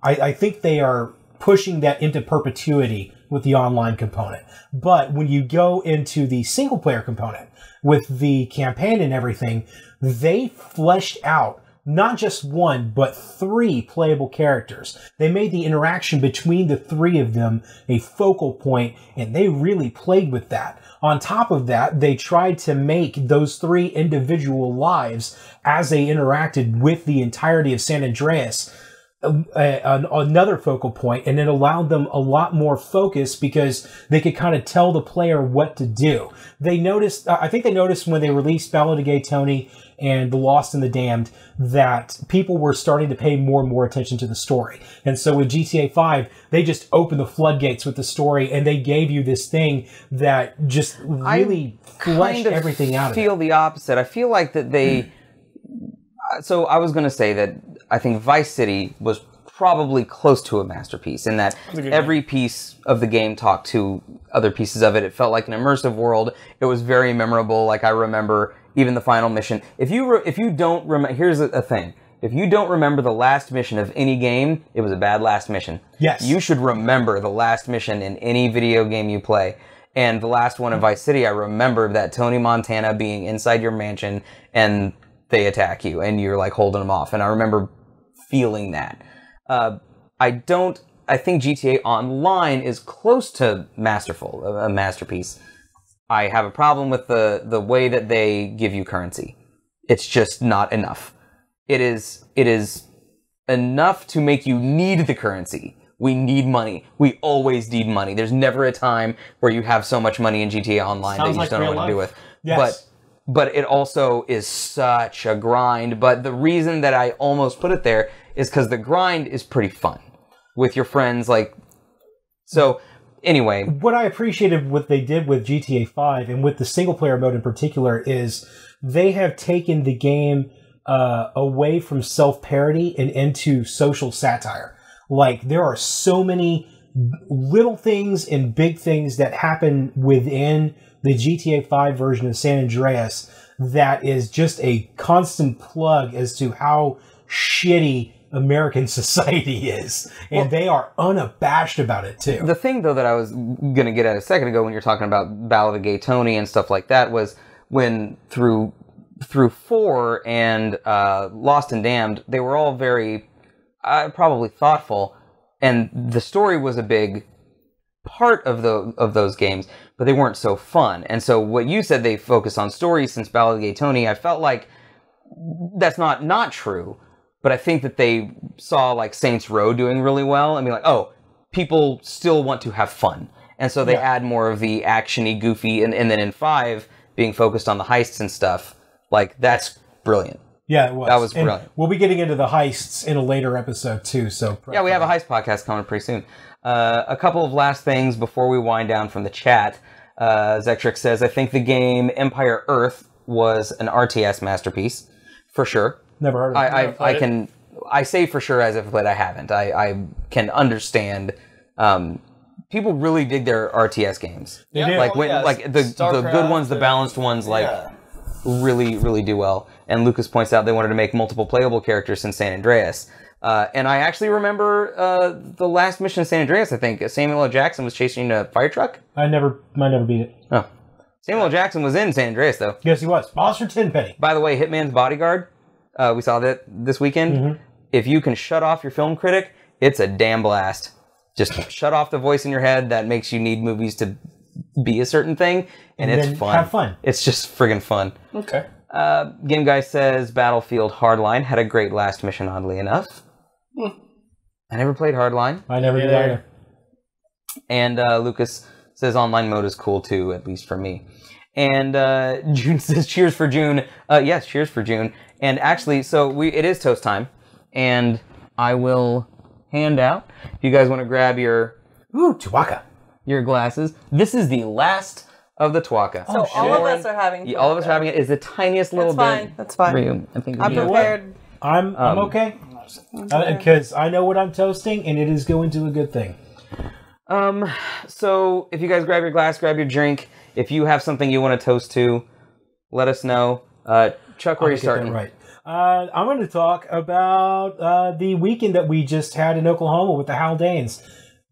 I think they are pushing that into perpetuity with the online component. But when you go into the single player component with the campaign and everything, they fleshed out not just one, but 3 playable characters. They made the interaction between the 3 of them a focal point, and they really played with that. On top of that, they tried to make those 3 individual lives as they interacted with the entirety of San Andreas another focal point, and it allowed them a lot more focus because they could kind of tell the player what to do. They noticed, I think they noticed when they released Ballad of Gay Tony and The Lost and the Damned that people were starting to pay more and more attention to the story. And so with GTA 5, they just opened the floodgates with the story, and they gave you this thing that just really fleshed everything out of it. I feel the opposite. I feel like that they... So I was going to say that I think Vice City was probably close to a masterpiece in that every piece of the game talked to other pieces of it. It felt like an immersive world. It was very memorable. Like I remember even the final mission. If you don't remember, here's a thing. If you don't remember the last mission of any game, it was a bad last mission. Yes. You should remember the last mission in any video game you play. And the last one in Vice City, I remember that Tony Montana being inside your mansion and they attack you and you're like holding them off. And I remember feeling that. I think GTA Online is close to masterful, a masterpiece. I have a problem with the way that they give you currency. It's just not enough. It is enough to make you need the currency. We need money. We always need money. There's never a time where you have so much money in GTA Online that you just don't know what to do with. Yes. But it also is such a grind. But the reason that I almost put it there is because the grind is pretty fun with your friends. So anyway. What I appreciated what they did with GTA 5 and with the single player mode in particular is they have taken the game away from self-parody and into social satire. Like, there are so many little things and big things that happen within the GTA 5 version of San Andreas that is just a constant plug as to how shitty American society is. And they are unabashed about it, too. The thing, though, that I was going to get at a second ago when you're talking about Ballad of Gay Tony and stuff like that was when through 4 and Lost and Damned, they were all very probably thoughtful, and the story was a big part of those games, but they weren't so fun. And so what you said, they focus on stories since Ballad of Gay Tony, I felt like that's not true, but I think that they saw like Saints Row doing really well and be like, oh, people still want to have fun. And so they add more of the action-y, goofy, and then in 5, being focused on the heists and stuff. Like, that's brilliant. Yeah, it was. That was brilliant. And we'll be getting into the heists in a later episode, too. So yeah, we have a heist podcast coming pretty soon. A couple of last things before we wind down from the chat. Zectric says, I think the game Empire Earth was an RTS masterpiece. For sure. Never heard of it. I say for sure as if I haven't. I can understand. People really dig their RTS games. They do. Like the good ones, the balanced ones, really, really do well. And Lucas points out they wanted to make multiple playable characters in San Andreas. And I actually remember the last mission in San Andreas, I think. Samuel L. Jackson was chasing a fire truck. I never beat it. Oh. Samuel L. Jackson was in San Andreas, though. Yes, he was. Monster Tenpenny. By the way, Hitman's Bodyguard, we saw that this weekend. Mm-hmm. If you can shut off your film critic, it's a damn blast. Just shut off the voice in your head that makes you need movies to be a certain thing, and it's fun. Have fun. It's just friggin' fun. Okay. Game Guy says Battlefield Hardline had a great last mission, oddly enough. I never played Hardline. I never did either. And Lucas says online mode is cool too, at least for me. And June says cheers for June. Yes, cheers for June. And actually, so it is toast time, and I will hand out. If you guys want to grab your Tuaca. Your glasses. This is the last of the Tuaca. So all of us are having all of us are having it. Is the tiniest little bit. That's fine. For you. I think I'm prepared. I'm okay. Because I know what I'm toasting, and it is going to a good thing. So if you guys grab your glass, grab your drink. If you have something you want to toast to, let us know. Chuck, where are you starting? Right. I'm going to talk about the weekend that we just had in Oklahoma with the Haldanes.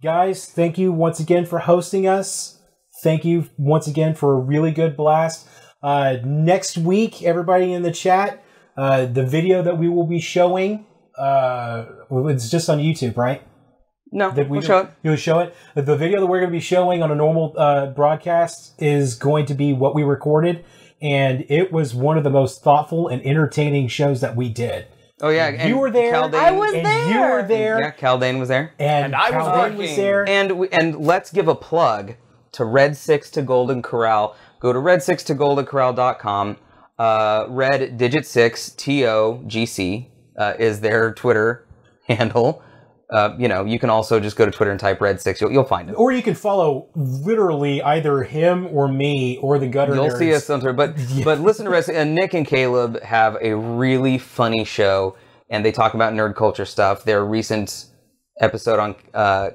Guys, thank you once again for hosting us. Thank you once again for a really good blast. Next week, everybody in the chat, the video that we will be showing, it's just on YouTube, right? No, we'll show it. You'll show it? The video that we're going to be showing on a normal broadcast is going to be what we recorded, and it was one of the most thoughtful and entertaining shows that we did. Oh, yeah. You were there. I was there. You were there. Yeah, Caldane was there. And I was Caldane was there. And let's give a plug to Red 6 to Golden Corral. Go to red6togoldencorral.com. Red digit 6 TOGC is their Twitter handle. You can also just go to Twitter and type Red 6. You'll find it. Or you can follow literally either him or me or the Gutter You'll Nerds. see us on Twitter. But listen to Red 6. And Nick and Caleb have a really funny show, and they talk about nerd culture stuff. Their recent episode on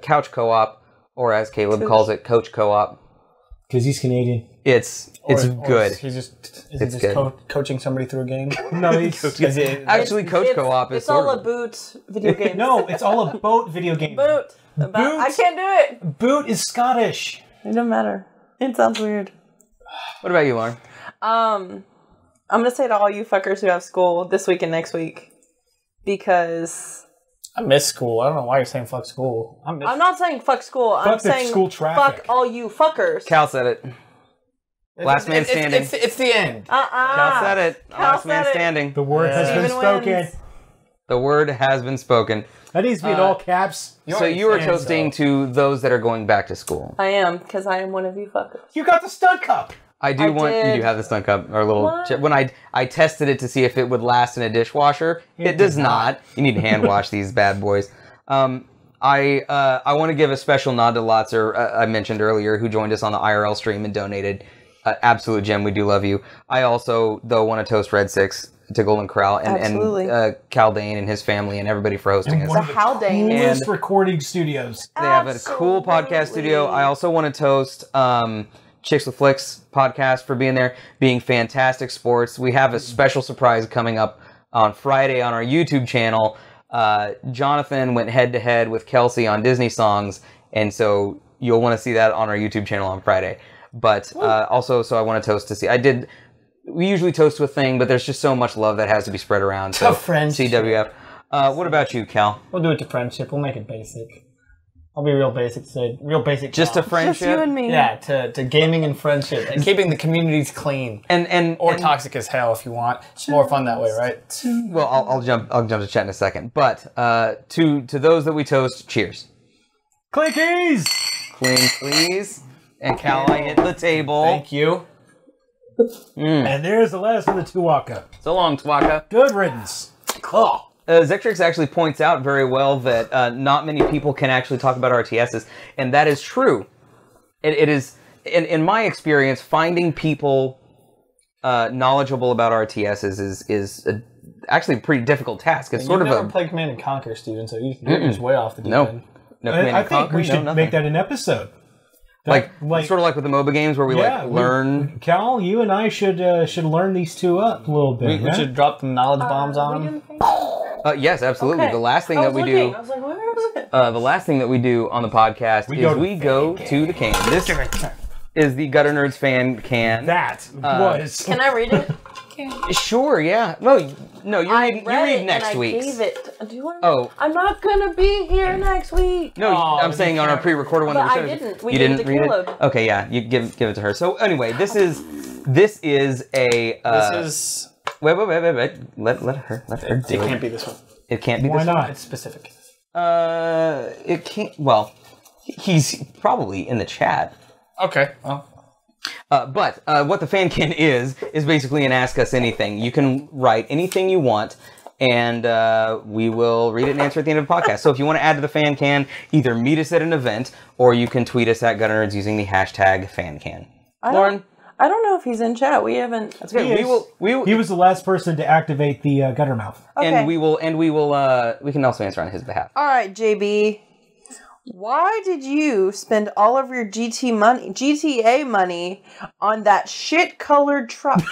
Couch Co-op, or as Caleb calls it, Coach Co-op. Because he's Canadian. It's Or good. He's just It's good. coaching somebody through a game. No, he's... Actually, Coach Co-op is It's all sort a of. boot video game. No, it's all a boat video game. Boot. I can't do it. Boot is Scottish. It doesn't matter. It sounds weird. What about you, Lauren? I'm gonna say to all you fuckers who have school this week and next week, because I miss school. I don't know why you're saying fuck school. I'm not saying fuck school. I'm Fuck the saying school traffic. fuck all you fuckers. Cal said it. Last man standing. It's the end. Cal said it. Cal Last man said it. standing. The word has been Steven spoken. wins. The word has been spoken. That needs to be in all caps. So you are toasting to those that are going back to school. I am, because I am one of you fuckers. You got the stunt cup. I do want you did. do have the stunt cup or little What? chip. When I tested it to see if it would last in a dishwasher, it does not. You need to hand wash these bad boys. I want to give a special nod to Lotzer, I mentioned earlier, who joined us on the IRL stream and donated. Absolute gem, we do love you. I also though want to toast Red Six to Golden Corral and Cal Dane and his family and everybody for hosting us. One of the Haldane. coolest recording studios. They have a cool podcast studio. I also want to toast Chicks with Flicks podcast for being there, being fantastic sports. We have a special surprise coming up on Friday on our YouTube channel. Jonathan went head to head with Kelsey on Disney songs, and so you'll want to see that on our YouTube channel on Friday. But also, so I want to toast to see. We usually toast to a thing, but there's just so much love that has to be spread around. So friendship. CWF. What about you, Cal? We'll do it to friendship. We'll make it basic. I'll be real basic today. Real basic. Just a Cal. friendship. Just you and me. Yeah, to gaming and friendship and keeping the communities clean. Or toxic as hell if you want. It's more fun that way, right? Well, I'll jump to chat in a second. But to those that we toast, cheers. Clinkies! Clean, please. And Cal, I hit the table. Thank you. And there's the last of the Tuwaka. So long, Twaka. Good riddance. Oh. Zectrix actually points out very well that not many people can actually talk about RTSs, and that is true. It is, in my experience, finding people knowledgeable about RTSs is actually a pretty difficult task. It's sort of never played Command and Conquer, Steven, so you're just way off the deep end. No Command I and think Conquer, we should nothing. make that an episode. Like sort of like with the MOBA games where we learn. Cal, you and I should learn these two up a little bit. We should drop some knowledge bombs on them. Yes, absolutely. Okay. The last thing I that was we looking. do. I was like, where is it? The last thing that we do on the podcast is we go to the can. This is the Gutter Nerds fan can. That was. Can I read it? Sure, yeah. No, you read next week. week's. I gave it. Do you want Oh. I'm not gonna be here next week. No, I'm saying on our pre-recorded one. But that I we sent. didn't. We you didn't didn't read it. download. Okay, yeah, you give it to her. So anyway, this is a. This is. Wait. Let her It do it. can't be this one. It can't be Why this one? not? It's specific. It can't. Well, he's probably in the chat. Okay. Well. But what the fan can is basically an Ask Us Anything. You can write anything you want, and we will read it and answer at the end of the podcast. So if you want to add to the fan can, either meet us at an event, or you can tweet us at Gutter Nerds using the hashtag FanCan. Lauren? I don't know if he's in chat. We haven't. That's good. We will. He was the last person to activate the gutter mouth. Okay. And we will. We can also answer on his behalf. All right, JB. Why did you spend all of your GTA money on that shit-colored truck?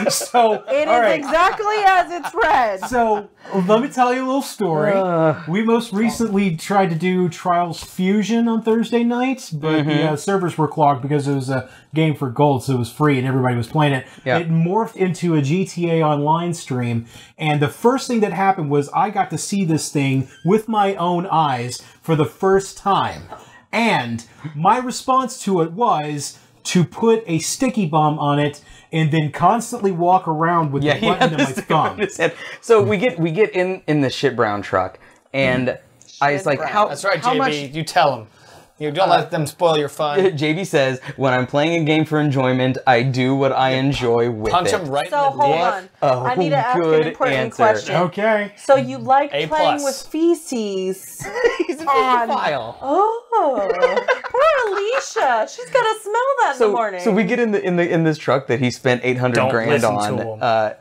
So It all is right. exactly as it's read. So let me tell you a little story. We most recently tried to do Trials Fusion on Thursday nights, but the servers were clogged because it was a game for gold, so it was free and everybody was playing it. Yeah. It morphed into a GTA Online stream, and the first thing that happened was I got to see this thing with my own eyes for the first time. And my response to it was to put a sticky bomb on it and then constantly walk around with the button in my thumb. So we get in the shit brown truck, and I was like, how? That's right, how JB. much- You tell them. You don't let them spoil your fun. JB says, when I'm playing a game for enjoyment, I do what I enjoy with Punch it. them right So in the hold dick. on. I need to ask an good important answer. question. Okay. So you like A+. playing with feces? He's a On- file. Oh, poor Alicia. She's gonna smell that in the morning. So we get in this truck that he spent $800 Don't grand listen on to him.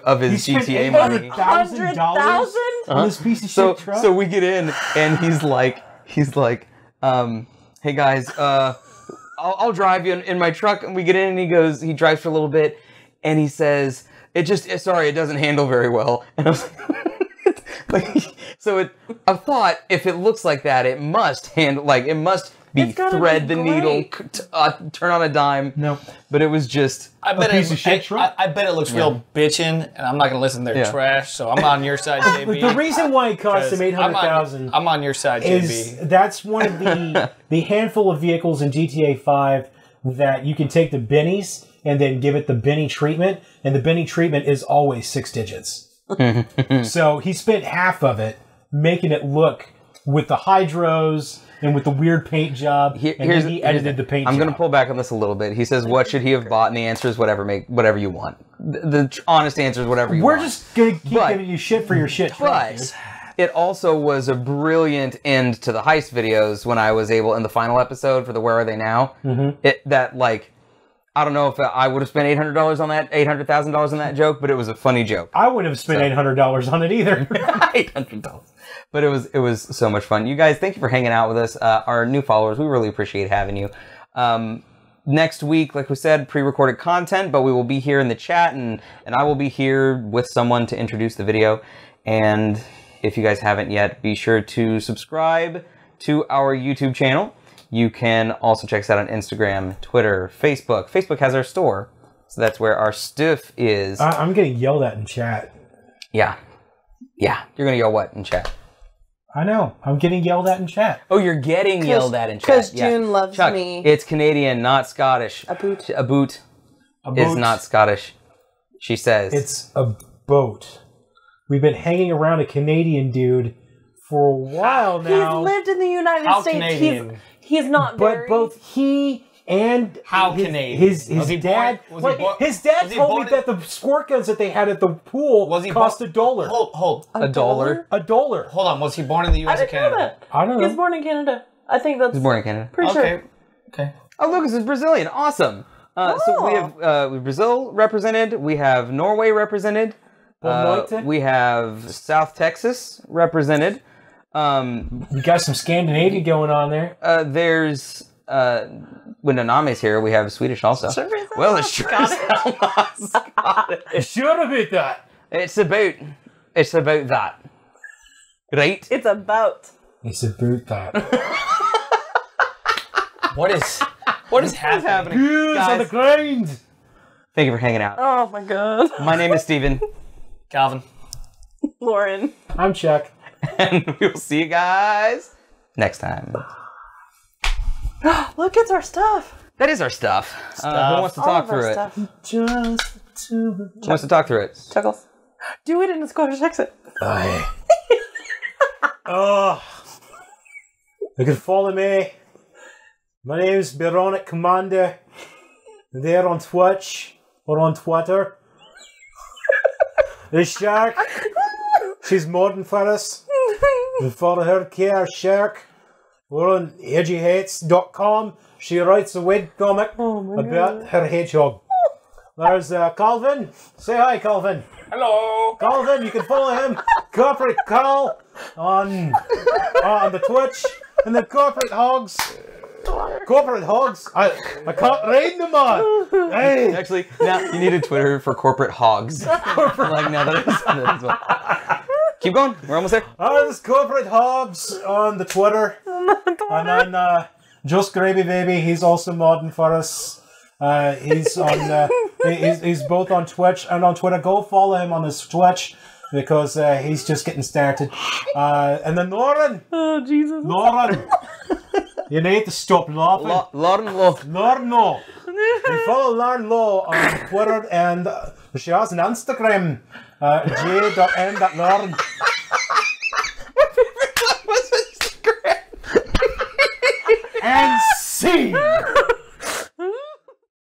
of He his spent GTA money. $800,000 on this piece of shit truck. So we get in, and he's like, hey guys, I'll drive you in my truck. And we get in, and he drives for a little bit, and he says, it doesn't handle very well. And I was I thought if it looks like that, it must handle, it must be thread the needle, turn on a dime. No. But it was just I bet piece of shit truck. I bet it looks real bitchin', and I'm not gonna listen to their trash. So I'm on your side, JB. The reason why it cost them $800,000 I'm on your side, is JB. that's one of the handful of vehicles in GTA 5 that you can take the bennies and then give it the Benny treatment, and the Benny treatment is always 6 digits. So he spent half of it making it look with the hydros and with the weird paint job, and then he edited the paint job. I'm going to pull back on this a little bit. He says, what should he have bought? And the answer is whatever you want. The honest answer is whatever you want. We're just going to keep giving you shit for your shit truck, dude. It also was a brilliant end to the heist videos when I was able, in the final episode for the Where Are They Now, I don't know if I would have spent $800 on that, $800,000 on that joke, but it was a funny joke. I wouldn't have spent $800 on it either. $800. But it was so much fun. You guys, thank you for hanging out with us. Our new followers, we really appreciate having you. Next week, like we said, pre-recorded content, but we will be here in the chat, and I will be here with someone to introduce the video. And if you guys haven't yet, be sure to subscribe to our YouTube channel. You can also check us out on Instagram, Twitter, Facebook. Facebook has our store, so that's where our stuff is. I'm getting yelled at in chat. Yeah. You're going to yell what in chat? I know. I'm getting yelled at in chat. Oh, you're getting yelled at in chat. Because June loves Chuck, me. It's Canadian, not Scottish. A boot is not Scottish, she says. It's a boat. We've been hanging around a Canadian dude for a while now. He's lived in the United States. Canadian? He's not very... But both he and Canadian? his dad... his dad told me that the squirt guns that they had at the pool cost $1. Hold. $1? $1. Hold on. Was he born in the U.S. or Canada? I don't know. He was born in Canada. I think that's... He was born in Canada. Pretty sure. Okay. Oh, Lucas is Brazilian. Awesome. So we have Brazil represented. We have Norway represented. We have South Texas represented. We got some Scandinavia going on there. There's when Naname's here, we have Swedish also. Well, it's sure as hell not Scottish. It should have been that. It's about that, right? It's about that. What is happening? Goose on the grind. Thank you for hanging out. Oh my god. My name is Steven. Calvin. Lauren. I'm Chuck. And we'll see you guys next time. Look, it's our stuff. That is our stuff. Who wants to talk through it? Who wants to talk through it? Chuckles. Do it in a Scottish accent. You can follow me. My name is Bironic Commander. There on Twitch or on Twitter. This shark, she's modding for us. We follow her, Care Shark. We're on edgyhates.com. She writes a webcomic about her hedgehog. There's Calvin. Say hi, Calvin. Hello. Calvin, you can follow him. Corporate Carl on the Twitch. And the Corporate Hogs. Corporate Hogs? I can't read them all. Hey. Actually, now you need a Twitter for corporate hogs. Like now that is well. Keep going. We're almost there. There's Corporate Hogs on the Twitter. And then Just Gravy Baby, he's also modding for us. He's on. He's both on Twitch and on Twitter. Go follow him on his Twitch because he's just getting started. And then Lauren. Oh Jesus. Lauren. You need to stop laughing. Lauren Law. Lauren Law. You follow Lauren Law on Twitter and she has an Instagram. j.n.lauren. And scene.